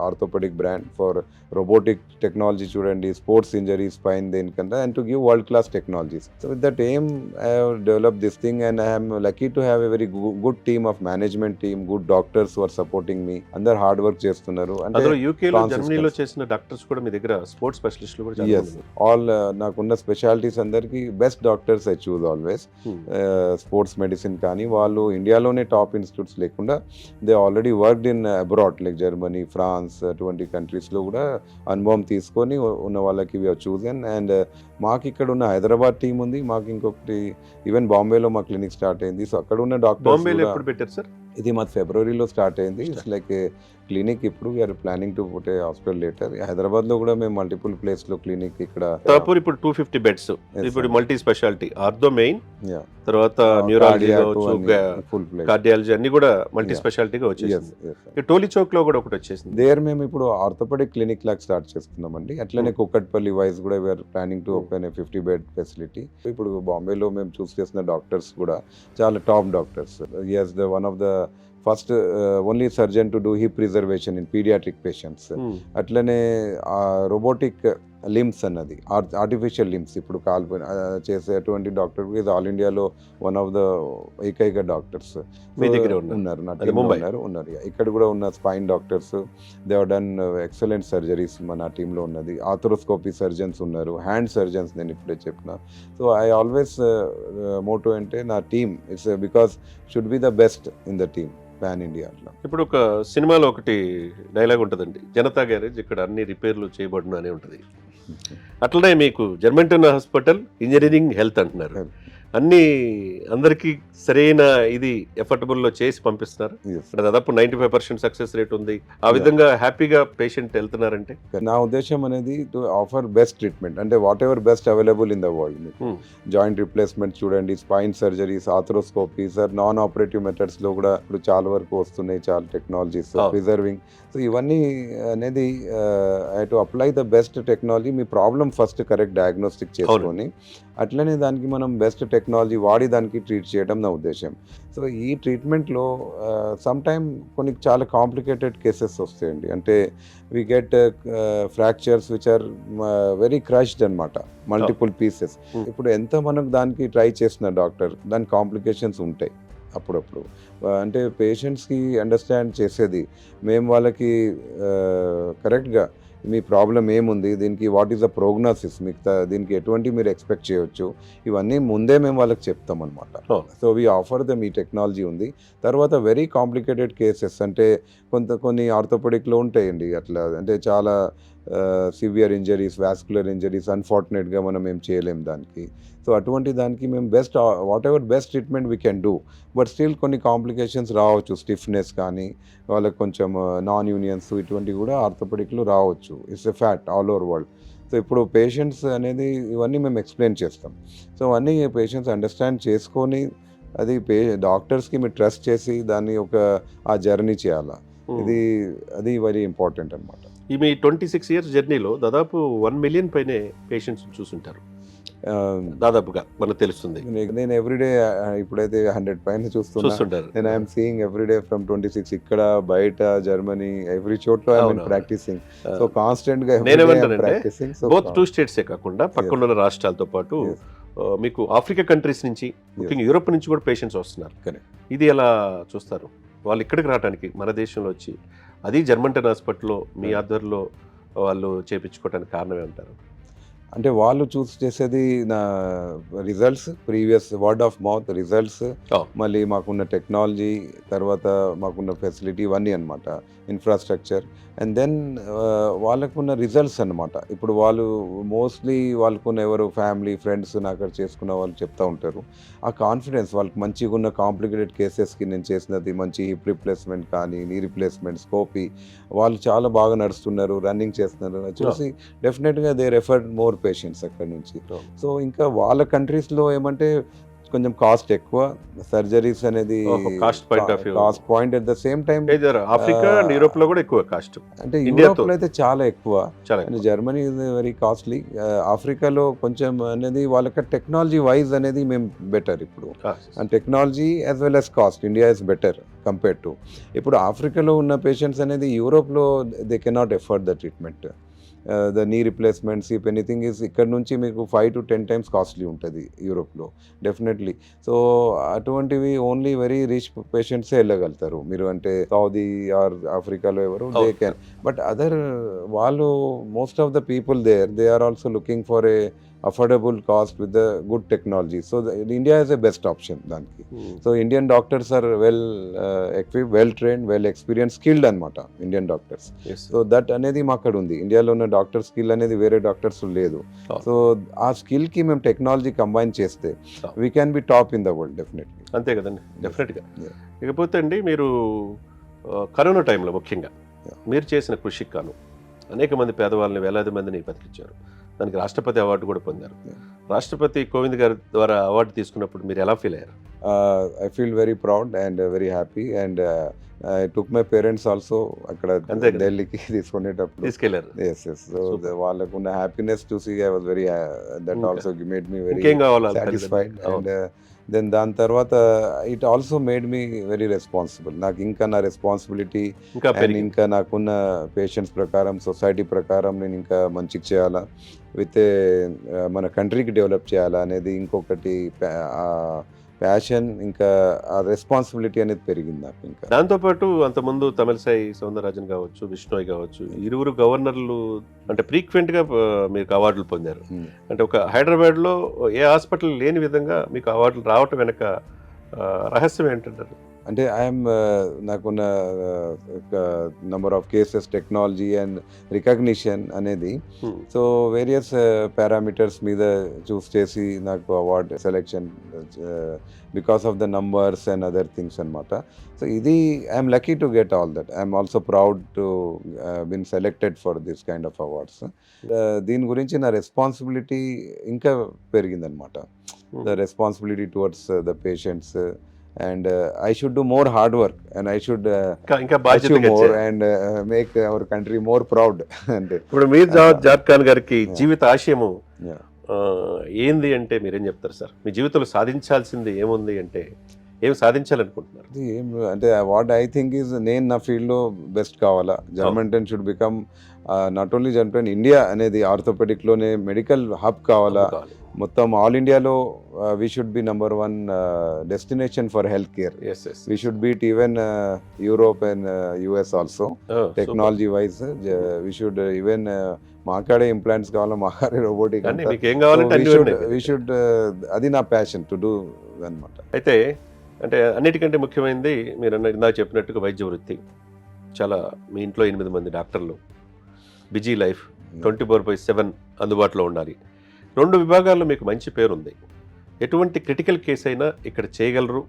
orthopedic brand for robotic technology చూడండి, sports injuries పైన దేనికంటే, and to give world class technologies. So with that aim I have developed this thing and I am lucky to have a very good team of management team, good doctors who are supporting me. అందరు hard work చేస్తున్నారు. అందులో యూకేలో consistency. జర్మనీలో చేసిన doctors కూడా మీ దగ్గర sports స్పెషలిస్టులు కూడా చాలా ఎస్ మంది ఉన్నారు. ఆల్ నాకున్న స్పెషాలిటీస్ అందరికి best doctors I choose always. Sports medicine కానీ వాళ్ళు ఇండియాలోనే టాప్ ఇన్స్టిట్యూట్స్ లేకుండా they already worked in abroad like Germany, France అటువంటి కంట్రీస్లో కూడా అనుభవం తీసుకొని ఉన్న వాళ్ళకి వి హావ్ చూజన్. అండ్ మాకు ఇక్కడ ఉన్న హైదరాబాద్ టీం ఉంది, మాకు ఇంకొకటి ఈవెన్ బాంబేలో మా క్లినిక్ స్టార్ట్ అయింది. సో అక్కడ ఉన్న బాంబేలో డాక్టర్స్ ఎప్పుడు పెట్టారు సార్? ఇది మాది ఫిబ్రవరిలో స్టార్ట్ అయింది. It's like clinic. ఇప్పుడు we are planning to put a hospital later. హైదరాబాద్లో కూడా మేము మల్టిపుల్ ప్లేస్లో క్లినిక్ ఇక్కడ తాపూర్ ఇప్పుడు 250 బెడ్స్, ఇప్పుడు sir. Multi speciality, ortho main, Yeah. తర్వాత న్యూరాలజీ Cardiac కావచ్చు, అన్ని full plate. కార్డియాలజీ అన్ని కూడా మల్టీ Yeah. స్పెషాలిటీగా Yes, వచ్చేసింది. yes, sir. ఈ టోలీ చౌక్ లో కూడా ఒకటి వచ్చేసింది. దేర్ మేము ఇప్పుడు ఆర్థోపెడిక్ క్లినిక్ లాగా స్టార్ట్ చేస్తున్నామండి. అట్లనే కుక్కట్పల్లి వైజ్ కూడా we are planning to open a 50 bed facility. ఇప్పుడు బాంబేలో మేము చూస్ చేసిన డాక్టర్స్ కూడా చాలా top doctors. Here's the one of the first only surgeon to do hip preservation in paediatric patients. అట్లనే రోబోటిక్ లిమ్స్ అన్నది, ఆర్టిఫిషియల్ లిమ్స్ ఇప్పుడు చేసేటువంటి డాక్టర్ ఇది ఆల్ ఇండియాలో వన్ ఆఫ్ ద ఏకైక డాక్టర్స్ మీ దగ్గర ఉన్నారు. నా అది టీంలో ముంబై. ఉన్నారు. ఇక్కడ కూడా ఉన్న spine doctors, they have done excellent surgeries మన టీంలో ఉన్నది. ఆర్థరోస్కోపీ సర్జన్స్ ఉన్నారు, హ్యాండ్ సర్జన్స్ నేను ఇప్పుడే చెప్పిన. సో ఐ ఆల్వేస్ మోటో అంటే నా team it's because should be the best in the team pan India. అట్లా ఇప్పుడు ఒక సినిమాలో ఒకటి డైలాగ్ ఉంటుందండి, జనతా గ్యారేజ్ ఇక్కడ అన్ని రిపేర్లు చేయబడును అని ఉంటుంది. అట్లనే మీకు జర్మంటన్ హాస్పిటల్ ఇంజనీరింగ్ హెల్త్ అంటున్నారు, అన్ని అందరికీ సరైన ఇది ఎఫర్టబుల్ లో చేసి పంపిస్తున్నారు. Yes. అంటే దాదాపు 95% సక్సెస్ రేట్ ఉంది. ఆ విధంగా హ్యాపీగా పేషెంట్ వెళ్తున్నారంటే నా ఉద్దేశం అనేది టు ఆఫర్ బెస్ట్ ట్రీట్మెంట్, అంటే whatever best available in the world. Joint replacement చూడండి, spine surgeries, arthroscopy, sir non operative methods లో కూడా ఇప్పుడు చాలా వరకు వస్తున్నాయి, చాలా టెక్నాలజీస్, ప్రిజర్వింగ్. సో ఇవన్నీ అనేది I to apply the best technology. Me problem first correct diagnostic చేసుకొని అట్లనే దానికి మనం బెస్ట్ టెక్నాలజీ వాడి దానికి ట్రీట్ చేయడం నా ఉద్దేశం. సో ఈ ట్రీట్మెంట్లో సమ్ టైమ్ కొన్ని చాలా కాంప్లికేటెడ్ కేసెస్ వస్తాయండి. అంటే we get fractures which are very crushed అనమాట, మల్టిపుల్ పీసెస్. ఇప్పుడు ఎంత మనం దానికి ట్రై చేసిన డాక్టర్, దాని కాంప్లికేషన్స్ ఉంటాయి అప్పుడప్పుడు. అంటే పేషెంట్స్కి అండర్స్టాండ్ చేసేది మేము వాళ్ళకి కరెక్ట్గా మీ ప్రాబ్లం ఏముంది, దీనికి వాట్ ఈస్ ద ప్రోగ్నోసిస్, మీకు దీనికి ఎటువంటి మీరు ఎక్స్పెక్ట్ చేయొచ్చు, ఇవన్నీ ముందే మేము వాళ్ళకి చెప్తాం అనమాట. సో వీ ఆఫర్ దమ్ ఈ టెక్నాలజీ ఉంది. తర్వాత వెరీ కాంప్లికేటెడ్ కేసెస్ అంటే కొన్ని ఆర్థోపెడిక్లో ఉంటాయండి అట్లా, అంటే చాలా సివియర్ ఇంజరీస్, వాస్కులర్ ఇంజరీస్, అన్ఫార్చునేట్గా మనం ఏం చేయలేం దానికి. సో అటువంటి దానికి మేము best what ever best treatment we can do. But still కొన్ని కాంప్లికేషన్స్ రావచ్చు, స్టిఫ్నెస్ కానీ వాళ్ళకి కొంచెం నాన్ యూనియన్స్ ఇటువంటివి కూడా ఆర్థోపెడిక్లో రావచ్చు. It's a fact all over world. So ఇప్పుడు పేషెంట్స్ అనేది ఇవన్నీ మేము ఎక్స్ప్లెయిన్ చేస్తాం. సో అవన్నీ పేషెంట్స్ అండర్స్టాండ్ చేసుకొని అది డాక్టర్స్కి మీరు ట్రస్ట్ చేసి దాన్ని ఆ జర్నీ చేయాలా, అది వెరీ ఇంపార్టెంట్ అనమాట. ఈ మీ 26 years జర్నీలో దాదాపు 1 million పైనే పేషెంట్స్ చూసుంటారు దాదాపుగా, మనకు తెలుస్తుంది. నేను ఎవ్రీడే ఇప్పుడైతే 100 పైన చూస్తుంటారు. నేను ఐఎమ్ సీయింగ్ ఎవ్రీడే ఫ్రమ్ 26 ఇక్కడ బయట జర్మనీ ఎవ్రీ చోట్ల ఐఎమ్ ప్రాక్టీసింగ్. సో కాన్స్టెంట్ గా ప్రాక్టీసింగ్. బోత్ 2 states కాకుండా పక్కన ఉన్న రాష్ట్రాలతో పాటు మీకు ఆఫ్రికా కంట్రీస్ నుంచి, ముఖ్యంగా యూరోప్ నుంచి కూడా పేషెంట్స్ వస్తున్నారు. ఇది ఎలా చూస్తారు? వాళ్ళు ఇక్కడికి రావడానికి మన దేశంలో వచ్చి, అది జర్మంటన్ హాస్పిటల్లో మీ ఆధ్వర్యంలో వాళ్ళు చేయించుకోవడానికి కారణం ఏమంటారు? అంటే వాళ్ళు చూస్ చేసేది నా results, previous word of mouth results, మళ్ళీ మాకున్న టెక్నాలజీ, తర్వాత మాకున్న ఫెసిలిటీ, ఇవన్నీ అనమాట, ఇన్ఫ్రాస్ట్రక్చర్. అండ్ దెన్ వాళ్ళకున్న రిజల్ట్స్ అనమాట. ఇప్పుడు వాళ్ళు మోస్ట్లీ వాళ్ళకున్న ఎవరు ఫ్యామిలీ ఫ్రెండ్స్ అక్కడ చేసుకున్న వాళ్ళు చెప్తూ ఉంటారు. ఆ కాన్ఫిడెన్స్ వాళ్ళకి మంచిగా ఉన్న కాంప్లికేటెడ్ కేసెస్కి నేను చేసినది మంచి హిప్ రిప్లేస్మెంట్ కానీ, నీ రిప్లేస్మెంట్, స్కోపీ, వాళ్ళు చాలా బాగా నడుస్తున్నారు, రన్నింగ్ చేస్తున్నారు చూసి డెఫినెట్గా దే రెఫర్ మోర్ పేషెంట్స్ అక్కడ నుంచి. సో ఇంకా వాళ్ళ కంట్రీస్లో ఏమంటే కొంచెం కాస్ట్ ఎక్కువ సర్జరీస్ అనేది cost point of view cost point at the same time Africa and Europe లో కూడా ఎక్కువ కాస్ట్ అంటే ఇండియాతో యూరోప్లో అయితే చాలా ఎక్కువ చాలా అంటే ఎక్కువ. Germany is very costly. ఆఫ్రికాలో కొంచెం అనేది వాళ్ళకి టెక్నాలజీ వైజ్ అనేది మేము బెటర్ ఇప్పుడు and technology as well as cost India is better compare to. ఇప్పుడు ఆఫ్రికాలో ఉన్న పేషెంట్స్ అనేది యూరోప్లో they cannot afford the treatment. The నీ రిప్లేస్మెంట్స్ ఇఫ్ ఎనీథింగ్ ఈజ్ ఇక్కడ నుంచి మీకు 5 to 10 times కాస్ట్లీ ఉంటుంది యూరోప్లో డెఫినెట్లీ. సో అటువంటివి ఓన్లీ వెరీ రిచ్ పేషెంట్సే వెళ్ళగలుగుతారు. మీరు అంటే సౌదీ ఆర్ ఆఫ్రికాలో ఎవరు దే క్యాన్, బట్ అదర్ వాళ్ళు most of the people they are also looking for a affordable cost with the good technology. So India is a best option దానికి. So Indian doctors are well equip, well trained, well experience, skilled అనమాట Indian doctors. So that అనేది మా అక్కడ ఉంది. ఇండియాలో ఉన్న doctor skill అనేది వేరే డాక్టర్స్ లేదు. సో ఆ స్కిల్కి మేము టెక్నాలజీ కంబైన్ చేస్తే we can be top in the world definitely. అంతే కదండి, డెఫినెట్గా. ఇకపోతే అండి మీరు కరోనా టైంలో ముఖ్యంగా మీరు చేసిన కృషికి గాను అనేక మంది పేదవాళ్ళని, వేలాది మందిని బతికించారు. దానికి రాష్ట్రపతి అవార్డు కూడా పొందారు. రాష్ట్రపతి కోవింద్ గారి ద్వారా అవార్డు తీసుకున్నప్పుడు మీరు ఎలా ఫీల్ అయ్యారు? I feel very proud and very happy, and I took my parents also అక్కడ ఢిల్లీకి తీసుకునేటప్పుడు తీసుకెళ్లారు. yes so వాళ్ళకు ఉన్న హ్యాపీనెస్ చూసి I was very that also made me very ఇంకేం కావాలి satisfied, and then దాని తర్వాత it also made me very responsible. నాకు ఇంకా నా రెస్పాన్సిబిలిటీ ఇంకా నాకున్న పేషెంట్స్ ప్రకారం, సొసైటీ ప్రకారం నేను ఇంకా మంచిగా చేయాలా, విత్ మన కంట్రీకి డెవలప్ చేయాలా అనేది ఇంకొకటి ప్యాషన్, ఇంకా ఆ రెస్పాన్సిబిలిటీ అనేది పెరిగింది నాకు. ఇంకా దాంతోపాటు అంతకుముందు తమిళసాయి సౌందరరాజన్ కావచ్చు, విష్ణోయ్ కావచ్చు, ఇరువురు గవర్నర్లు అంటే ఫ్రీక్వెంట్ గా మీకు అవార్డులు పొందారు. అంటే ఒక హైదరాబాద్ లో ఏ హాస్పిటల్ లేని విధంగా మీకు అవార్డులు రావటం వెనక రహస్యం ఏంటంటారు? అంటే ఐఎమ్ నాకున్న number of cases, technology and recognition అనేది, సో వేరియస్ పారామీటర్స్ మీద చూస్ చేసి నాకు award selection because of the numbers and other things అనమాట. సో ఇది I'm lucky to get all that. I'm also proud to been selected for this kind of awards. దీని గురించి నా responsibility ఇంకా పెరిగిందనమాట. The responsibility towards the patients, and I should do more hard work, and I should achieve more and make our country more proud. And ఇప్పుడు మీర్ జాద్ ఖాన్ గారికి జీవిత ఆశయము ఏంది అంటే మీరేం చెప్తారు సార్? మీ జీవితంలో సాధించాల్సింది ఏముంది అంటే ఏం సాధించాలనుకుంటున్నారు? అంటే వాట్ ఐ థింక్ ఈజ్, నేను నా ఫీల్డ్లో బెస్ట్ కావాలా. Germanten should become not only Germanten, India అనేది ఆర్థోపెడిక్లోనే మెడికల్ హబ్ కావాలా. మొత్తం ఆల్ ఇండియాలో we should be number 1 destination for health care. We should beat even Europe and US also technology wise. We should even మాకాడే ఇంప్లాంట్స్ కావాలా, మాకాడే robotic, we should. అది నా ప్యాషన్ టు డూ అనమాట. అయితే అంటే అన్నిటికంటే ముఖ్యమైనది మీరు ఇందాక చెప్పినట్టుగా వైద్య వృత్తి. చాలా మీ ఇంట్లో 8 మంది డాక్టర్లు, బిజీ లైఫ్, 24/7 అందుబాటులో ఉండాలి. 2 విభాగాల్లో మీకు మంచి పేరుంది. ఎటువంటి క్రిటికల్ కేసు అయినా ఇక్కడ చేయగలరు.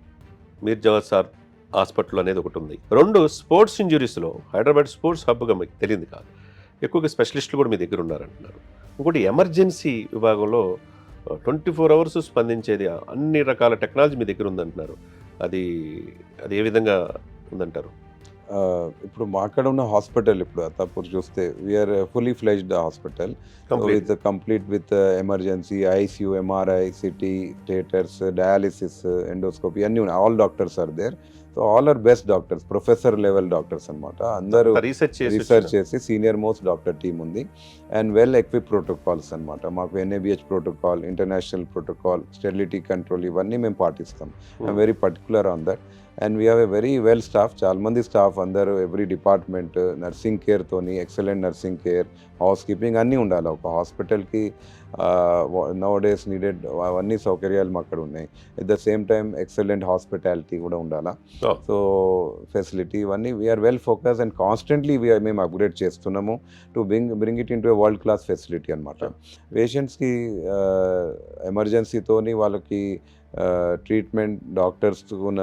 మీర్ జవాద్ సార్ హాస్పిటల్ అనేది ఒకటి ఉంది. 2 స్పోర్ట్స్ ఇంజురీస్లో హైదరాబాద్ స్పోర్ట్స్ హబ్గా మీకు తెలియదు కాదు, ఎక్కువగా స్పెషలిస్టులు కూడా మీ దగ్గర ఉన్నారంటున్నారు. ఇంకోటి ఎమర్జెన్సీ విభాగంలో 24 hours స్పందించేది అన్ని రకాల టెక్నాలజీ మీ దగ్గర ఉందంటున్నారు. అది ఏ విధంగా ఉందంటారు? ఇప్పుడు మా అక్కడ ఉన్న హాస్పిటల్ ఇప్పుడు అత్తాపూర్ చూస్తే we are fully fledged hospital with complete with emergency, ICU, MRI, CT, theatres, dialysis, endoscopy అన్నీ ఉన్నాయి. All doctors are there. So all are best doctors, professor level doctors అనమాట. అందరూ రీసెర్చ్ చేసి సీనియర్ మోస్ట్ డాక్టర్ టీమ్ ఉంది. And well equip protocols అనమాట. మాకు NABH protocol, international protocol, sterility control ఇవన్నీ మేము పాటిస్తాం. I'm very particular on that. And we have a very well staff, చాలా మంది స్టాఫ్, అందరూ ఎవ్రీ డిపార్ట్మెంట్ నర్సింగ్ కేర్తోని, excellent nursing care, house keeping అన్నీ ఉండాలి ఒక హాస్పిటల్కి. నౌ డేస్ నీడెడ్ అవన్నీ సౌకర్యాలు మాకు అక్కడ ఉన్నాయి. At the same time excellent hospitality కూడా ఉండాలా. సో ఫెసిలిటీ ఇవన్నీ we are well focus and constantly మేము అప్గ్రేడ్ చేస్తున్నాము to bring it in to world class facility అనమాట. పేషెంట్స్కి ఎమర్జెన్సీతోని వాళ్ళకి ట్రీట్మెంట్, డాక్టర్స్ ఉన్న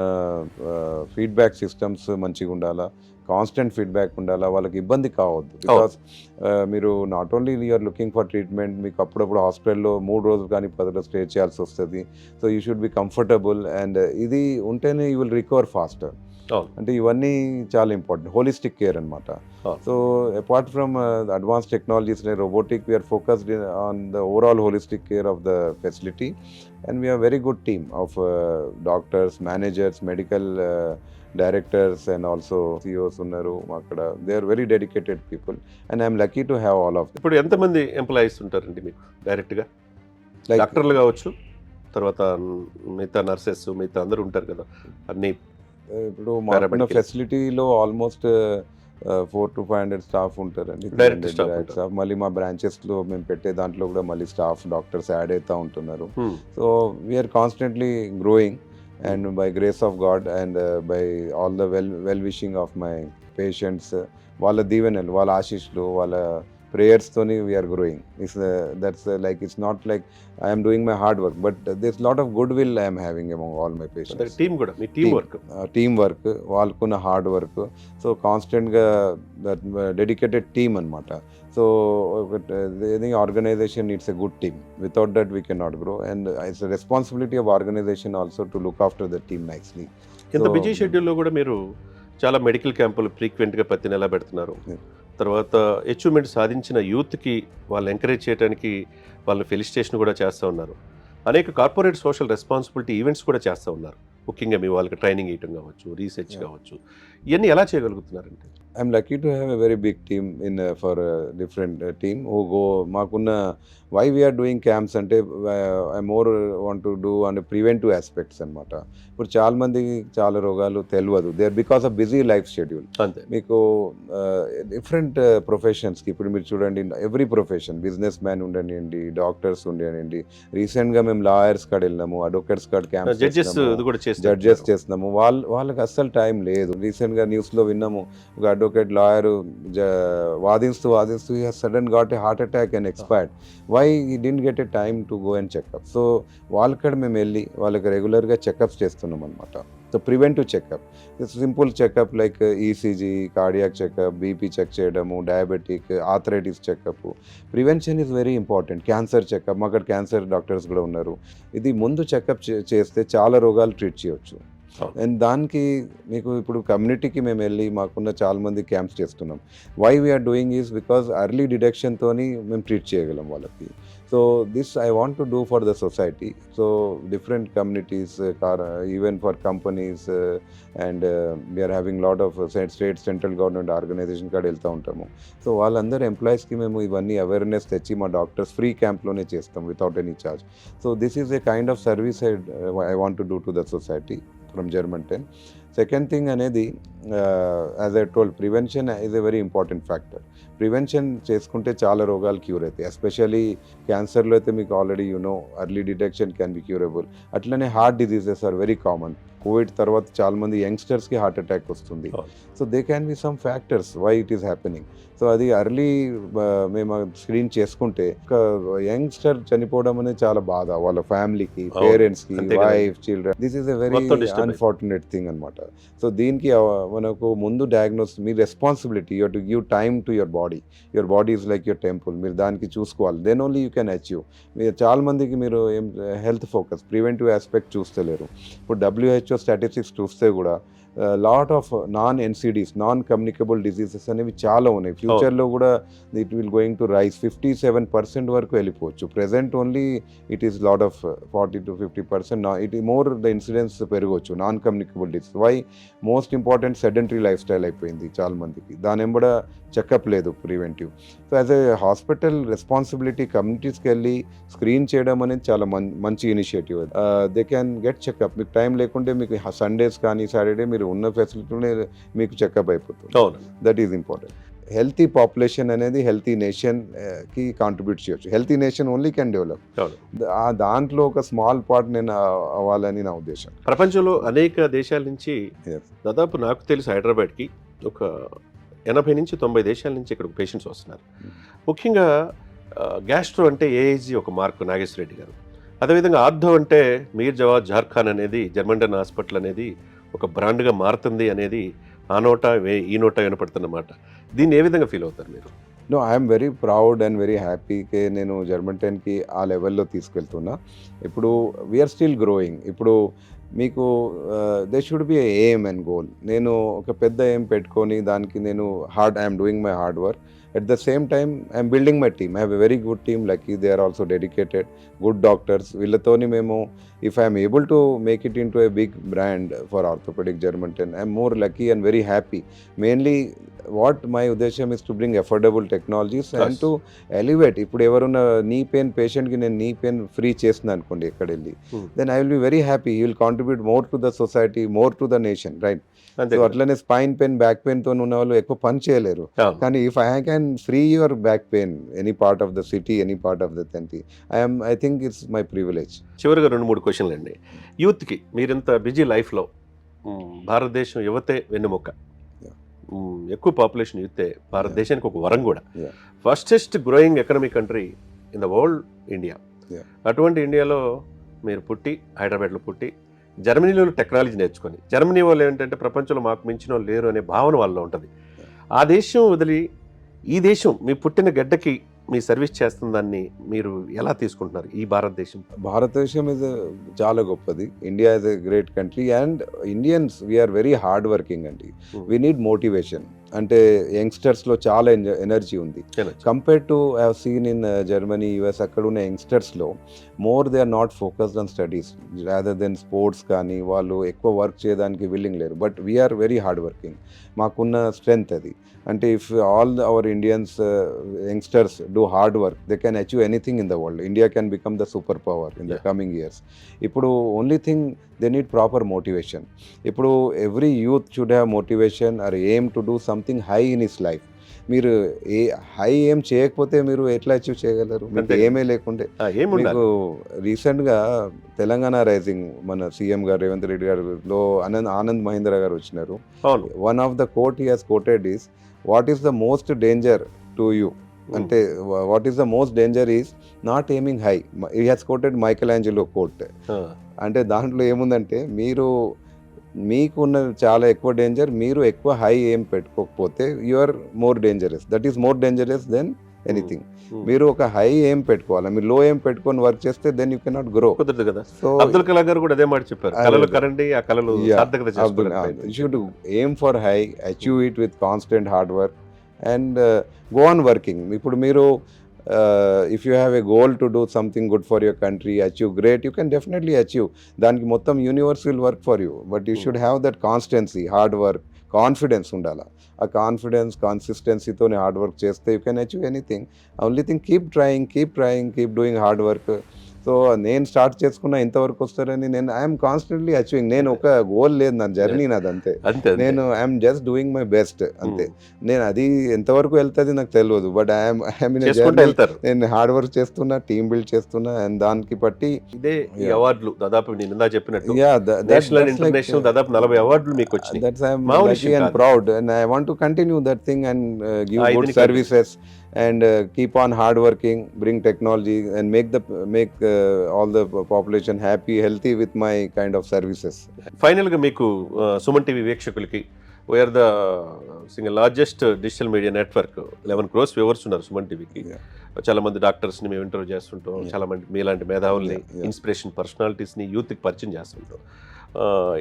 ఫీడ్బ్యాక్ సిస్టమ్స్ మంచిగా ఉండాలా, కాన్స్టెంట్ ఫీడ్బ్యాక్ ఉండాలా, వాళ్ళకి ఇబ్బంది కావద్దు. బికాస్ మీరు not only you're looking for treatment, మీకు అప్పుడప్పుడు హాస్పిటల్లో 3 రోజులు కానీ 10 రోజులు స్టే చేయాల్సి వస్తుంది. So you should be comfortable and ఇది ఉంటేనే యూ విల్ రికవర్ ఫాస్టర్. అంటే ఇవన్నీ చాలా ఇంపార్టెంట్, హోలిస్టిక్ కేర్ అనమాట. So apart from advance technologies like robotic, we are focused on the overall holistic care of the facility and we are very good team of doctors, managers, medical directors and also CEOs ఉన్నారు అక్కడ. They are very dedicated people and I'm lucky to have all of them. ఇప్పుడు ఎంతమంది employees ఉంటారండి మీకు డైరెక్ట్గా? డాక్టర్లు కావచ్చు, తర్వాత మిగతా నర్సెస్, మిగతా అందరూ ఉంటారు కదా అన్ని. ఇప్పుడు మా ఫెసిలిటీలో ఆల్మోస్ట్ 400 to 500 స్టాఫ్ ఉంటారండి, డైరెక్ట్ స్టాఫ్. మళ్ళీ మా బ్రాంచెస్లో మేము పెట్టే దాంట్లో కూడా మళ్ళీ స్టాఫ్, డాక్టర్స్ యాడ్ అవుతూ ఉంటున్నారు. So we are constantly growing and by grace of God and by all the well wishing of my patients, వాళ్ళ దీవెనలు, వాళ్ళ ఆశీస్సులు, వాళ్ళ ప్రేయర్స్తోని we are growing. That's like, it's not like I am doing my hard work, but there's a lot of goodwill I am having among all my patients. Team కూడా మీ team work, team work, వాళ్ళకున్న hard work. So కాన్స్టెంట్గా that dedicated team అనమాట. So any organization needs a good team. Without that we cannot grow, and it's a responsibility of organization also to look after the team nicely. ఇంత busy షెడ్యూల్లో కూడా మీరు చాలా medical క్యాంపులు ఫ్రీక్వెంట్గా ప్రతి నెల పెడుతున్నారు. తర్వాత అచీవ్మెంట్ సాధించిన యూత్కి వాళ్ళు ఎంకరేజ్ చేయడానికి వాళ్ళు ఫెలిసిటేషన్ కూడా చేస్తూ ఉన్నారు. అనేక కార్పొరేట్ సోషల్ రెస్పాన్సిబిలిటీ ఈవెంట్స్ కూడా చేస్తూ ఉన్నారు. ముఖ్యంగా మీ వాళ్ళకి ట్రైనింగ్ ఇవ్వడం కావచ్చు, రీసెర్చ్ కావచ్చు, ఇవన్నీ ఎలా చేయగలుగుతున్నారంటే? I'm lucky to have a very big team for a different team who go. Makunna, why we are doing camps ante I more want to do on a preventive aspects anamata. ఇప్పుడు చాలా మందికి చాలా రోగాలు తెలియదు, they are because of busy life schedule. అంతే. మీకు different ప్రొఫెషన్స్కి ఇప్పుడు మీరు చూడండి, ఎవ్రీ ప్రొఫెషన్, బిజినెస్ మ్యాన్ ఉండనివ్వండి, డాక్టర్స్ ఉండనివ్వండి, రీసెంట్గా మేము లాయర్స్ కాడ వెళ్ళినాము, అడ్వకేట్స్ కాడ క్యాంప్స్, జడ్జెస్ చేస్తున్నాము. వాళ్ళకి అస్సలు టైం లేదు. రీసెంట్గా న్యూస్లో విన్నాము, ఒక అడ్వకేట్ లాయర్ వాదిస్తూ sudden got a heart attack and expired. Why he didn't get a time to go and checkup. So వాళ్ళక్కడ మేము వెళ్ళి వాళ్ళకి రెగ్యులర్గా చెకప్స్ చేస్తున్నాం అనమాట. So preventive checkup, simple checkup like ECG, cardiac checkup, BP check చేయడము, diabetic, arthritis checkup. Prevention is very important. Cancer checkup, అక్కడ cancer doctors కూడా ఉన్నారు. ఇది ముందు చెకప్ చేస్తే చాలా రోగాలు ట్రీట్ చేయవచ్చు. అండ్ దానికి మీకు ఇప్పుడు కమ్యూనిటీకి మేము వెళ్ళి మాకున్న చాలా మంది క్యాంప్స్ చేస్తున్నాం. Why we are doing is because early డిటెక్షన్తో మేము ట్రీట్ చేయగలం వాళ్ళకి. So this I want to do for the society. So different communities, even for companies and we are having lot of state central government organization కాడ వెళ్తూ ఉంటాము. So వాళ్ళందరూ ఎంప్లాయీస్కి మేము ఇవన్నీ అవేర్నెస్ తెచ్చి మా డాక్టర్స్ ఫ్రీ క్యాంప్లోనే చేస్తాం without any charge. So this is a kind of service I want to do to the society from German 10. Second thing అనేది, as I told, prevention is a very important factor. Prevention చేసుకుంటే చాలా రోగాలు cure అవుతాయి. Especially క్యాన్సర్లో అయితే మీకు already early detection can be curable. అట్లనే heart diseases are very common. COVID తర్వాత చాలా మంది యంగ్స్టర్స్కి హార్ట్ అటాక్ వస్తుంది. So they can be some factors why it is happening. So అది అర్లీ మేము స్క్రీన్ చేసుకుంటే ఒక యంగ్స్టర్ చనిపోవడం అనేది చాలా బాధ వాళ్ళ ఫ్యామిలీకి, పేరెంట్స్కి, wife, children. This is a very unfortunate thing అనమాట. సో దీనికి మనకు ముందు డయాగ్నోస్, మీ responsibility, you to give time to your body. Your body is like your temple. మీరు దానికి చూసుకోవాలి. Then only you can achieve. మీరు చాలా మందికి మీరు హెల్త్ ఫోకస్, ప్రివెంటివ్ ఆస్పెక్ట్ చూస్తలేరు. ఇప్పుడు WHO స్టాటిస్టిక్స్ చూస్తే కూడా lot of non NCDs, non communicable diseases అనేవి చాలా ఉన్నాయి. ఫ్యూచర్లో కూడా it will going to rise. 57% వరకు వెళ్ళిపోవచ్చు. Present only it is lot of 40 to 50%. It more the incidence పెరగవచ్చు non communicable disease. Why? Most important sedentary life style అయిపోయింది చాలా మందికి. దాని వెంబడ చెకప్ లేదు preventive. So as a hospital responsibility కమ్యూనిటీస్కి వెళ్ళి స్క్రీన్ చేయడం అనేది చాలా మంచి initiative. They can get checkup. మీకు టైం లేకుంటే మీకు సండేస్ కానీ సాటర్డే మీరు ఉన్న ఫెసిలిటీలోనే మీకు చెకప్ అయిపోతుంది. That is important. Healthy population అనేది హెల్తీ నేషన్కి కాంట్రిబ్యూట్ చేయొచ్చు. Healthy nation only can develop. దాంట్లో ఒక స్మాల్ పార్ట్ నేను అవ్వాలని నా ఉద్దేశం. ప్రపంచంలో అనేక దేశాల నుంచి దాదాపు నాకు తెలిసి హైదరాబాద్కి ఒక 80 నుంచి 90 దేశాల నుంచి ఇక్కడ పేషెంట్స్ వస్తున్నారు. ముఖ్యంగా గ్యాస్ట్రో అంటే ఏఐజీ ఒక మార్కు నాగేశ్వర రెడ్డి గారు. అదేవిధంగా ఆర్థో అంటే మీర్ జవాద్ జార్ఖాన్ అనేది, జర్మంటన్ హాస్పిటల్ అనేది ఒక బ్రాండ్గా మారుతుంది అనేది ఆ నోట ఈ నోట వినపడుతున్నమాట. దీన్ని ఏ విధంగా ఫీల్ అవుతారు మీరు? No, I'm very proud and very హ్యాపీకి నేను జర్మన్ 10కి ఆ లెవెల్లో తీసుకెళ్తున్నా. ఇప్పుడు వీఆర్ స్టిల్ గ్రోయింగ్. ఇప్పుడు మీకు they should be aim and goal. నేను ఒక పెద్ద ఎయిమ్ పెట్టుకొని దానికి నేను I'm doing my hard work. At the same time, I'm building my team. I have a very good team. Lucky they are also dedicated, good doctors. వీళ్ళతోని మేము, if I'm able to make it into a big brand for orthopedic German 10, I'm more lucky and very happy. Mainly, what my ఉద్దేశం is to bring affordable technologies and Yes. to elevate. ఇప్పుడు ఎవరున్న knee pain పేషెంట్కి నేను knee pain free చేసిన అనుకోండి ఎక్కడ వెళ్ళి, then I will be very happy. He will contribute more to the society, more to the nation, right? అంతే so కదా. అట్లనే స్పైన్ పెయిన్, బ్యాక్ పెయిన్తో ఉన్న వాళ్ళు ఎక్కువ పని చేయలేరు. అవును. కానీ if I can free your back pain any part of the city, any part of the country, I think it's my privilege. చివరిగా 2-3 క్వశ్చన్లు అండి. యూత్కి మీరింత బిజీ లైఫ్లో భారతదేశం యువతే వెన్నెముక, Yeah. ఎక్కువ పాపులేషన్ యూతే భారతదేశానికి ఒక వరం కూడా. Yeah. Fastest growing economic country in the world India. Yeah. అటువంటి ఇండియాలో మీరు పుట్టి, హైదరాబాద్లో పుట్టి, జర్మనీలో టెక్నాలజీ నేర్చుకొని, జర్మనీ వాళ్ళు ఏంటంటే ప్రపంచంలో మాకు మించిన వాళ్ళు లేరు అనే భావన వాళ్ళలో ఉంటుంది. ఆ దేశం వదిలి ఈ దేశం మీ పుట్టిన గడ్డకి మీ సర్వీస్ చేస్తుందాన్ని మీరు ఎలా తీసుకుంటున్నారు ఈ భారతదేశం? భారతదేశం ఇస్ చాలా గొప్పది. India is a great country and Indians we are very hard working అండి. We need motivation. అంటే యంగ్స్టర్స్లో చాలా ఎనర్జీ ఉంది. Compare to I have seen in Germany, US, అక్కడ ఉన్న యంగ్స్టర్స్లో they are not focused on studies rather than sports. కానీ వాళ్ళు ఎక్కువ వర్క్ చేయడానికి విల్లింగ్ లేరు. But we are very hard working. మాకున్న స్ట్రెంగ్త్ అది. అంటే if all our Indians youngsters do hard work, they can achieve anything in the world. India can become the super power in the coming years. ఇప్పుడు only thing they need proper motivation. ఇప్పుడు every youth should have motivation or aim to do something high in his life. మీరు high aim చేయకపోతే మీరు ఎట్లా achieve చేయగలరు? మీకు ఏమీ లేకుంటే. మీకు రీసెంట్గా తెలంగాణ రైజింగ్ మన సీఎం గారు రేవంత్ రెడ్డి గారిలో ఆనంద్ మహీంద్ర గారు వచ్చినారు. One of the quote he has quoted is, what is the most danger to you అంటే what is the most danger is not aiming high. He has quoted Michelangelo quote. అంటే దాంట్లో ఏముందంటే మీకున్న చాలా ఎక్కువ డేంజర్, మీరు ఎక్కువ high aim పెట్టుకోకపోతే you are more dangerous. That is more dangerous than anything. మీరు ఒక హై ఏం పెట్టుకోవాలి. మీరు లో ఏం పెట్టుకొని వర్క్ చేస్తే దెన్ యూ కెనాట్ గ్రో. కుదరదు కదా. సో అబ్దుల్ కలాం గారు కూడా అదే మాట చెప్పారు, కలలు కరండి, ఆ కలలు సార్థకత చేసుకోవాలి. You should aim for high, achieve it with constant hard work and go on working. ఇప్పుడు మీరు if you have a goal to do something good for your country, achieve great, you can definitely achieve. దానికి మొత్తం universe will work for you. But you should have that constituency, hard work, confidence ఉండాలి. ఆ confidence, కన్సిస్టెన్సీతో hard work చేస్తే you can achieve anything. Only thing keep trying, keep doing hard work. So నేను start చేసుకున్న ఎంతవరకు వస్తారని నేను I'm constantly achieving. నేను ఒక గోల్ లేదు, నా జర్నీ నాది అంతే. నేను I'm just doing my best అంతే. నేను అది ఎంతవరకు వెళ్తుంది నాకు తెలియదు. బట్ నేను హార్డ్ వర్క్ చేస్తున్నా, టీమ్ బిల్డ్ చేస్తున్నా అండ్ దానికి బట్టి ఇదే అవార్డులు దాదాపు నేను ఇందా చెప్పినట్టు ఇంటర్నేషనల్ దాదాపు 40 అవార్డులు మీకు వచ్చినాయి. That's I'm lucky and proud and I want to continue that thing and give good services and keep on hard working, bring technology and make all the population happy, healthy with my kind of services. Final గా మీకు Suman TV వీక్షకులకి, we are the single largest digital media network, 11 crores viewers ఉన్నారు సుమన్ టీవీకి. చాలా మంది డాక్టర్స్ని మేము interview చేస్తుంటాం, చాలా మంది మీలాంటి మేధావుల్ని, ఇన్స్పిరేషన్ పర్సనాలిటీస్ని యూత్కి పరిచయం చేస్తుంటాం.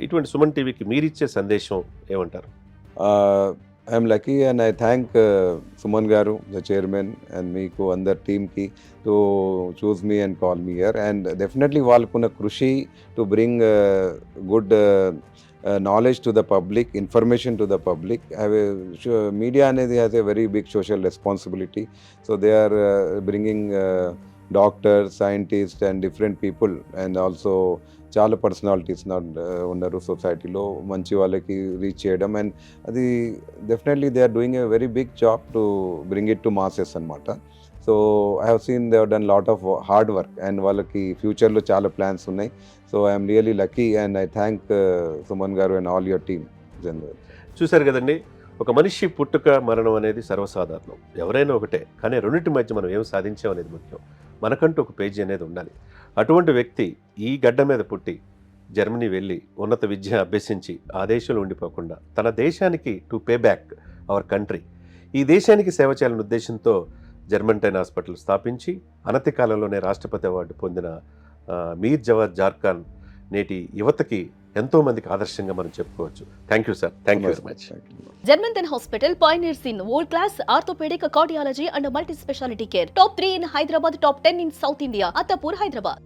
ఇటువంటి సుమన్ టీవీకి మీరిచ్చే సందేశం ఏమంటారు? I'm lucky and I thank Suman గారు, ద చైర్మన్, అండ్ మీకు అందరి టీమ్కి to choose me and call me here. And definitely వాళ్ళకున్న కృషి to bring good knowledge to the public, information to the public. Media అనేది has a very big social responsibility. So they are bringing doctors, scientists and different people and also చాలా personalities ఉన్నారు సొసైటీలో, మంచి వాళ్ళకి reach చేయడం. And అది definitely they are doing a very big job to bring it to masses అనమాట. So I have seen they have done lot of hard work and వాళ్ళకి ఫ్యూచర్లో చాలా ప్లాన్స్ ఉన్నాయి. So I'm really lucky and I thank Suman garu and all your team. చూశారు కదండి, ఒక మనిషి పుట్టుక మరణం అనేది సర్వసాధారణం, ఎవరైనా ఒకటే. కానీ రెండింటి మధ్య మనం ఏం సాధించాం అనేది ముఖ్యం. మనకంటూ ఒక పేజీ అనేది ఉండాలి. అటువంటి వ్యక్తి ఈ గడ్డ మీద పుట్టి జర్మనీ వెళ్ళి ఉన్నత విద్య అభ్యసించి ఆ దేశంలో ఉండిపోకుండా తన దేశానికి to pay back our country, ఈ దేశానికి సేవ చేయాలనే ఉద్దేశంతో జర్మంటైన్ హాస్పిటల్ స్థాపించి అనతి కాలంలోనే రాష్ట్రపతి అవార్డు పొందిన మీర్ జవాద్ జార్ఖాన్ నేటి యువతకి ఎంతో మందికి ఆదర్శంగా మనం చెప్పుకోవచ్చు. Thank you sir, thank you very much. Germantown Hospital pioneers in world-class orthopedic, cardiology and multi-speciality care. Top 3 in Hyderabad, top 10 in South India. Attapur, Hyderabad.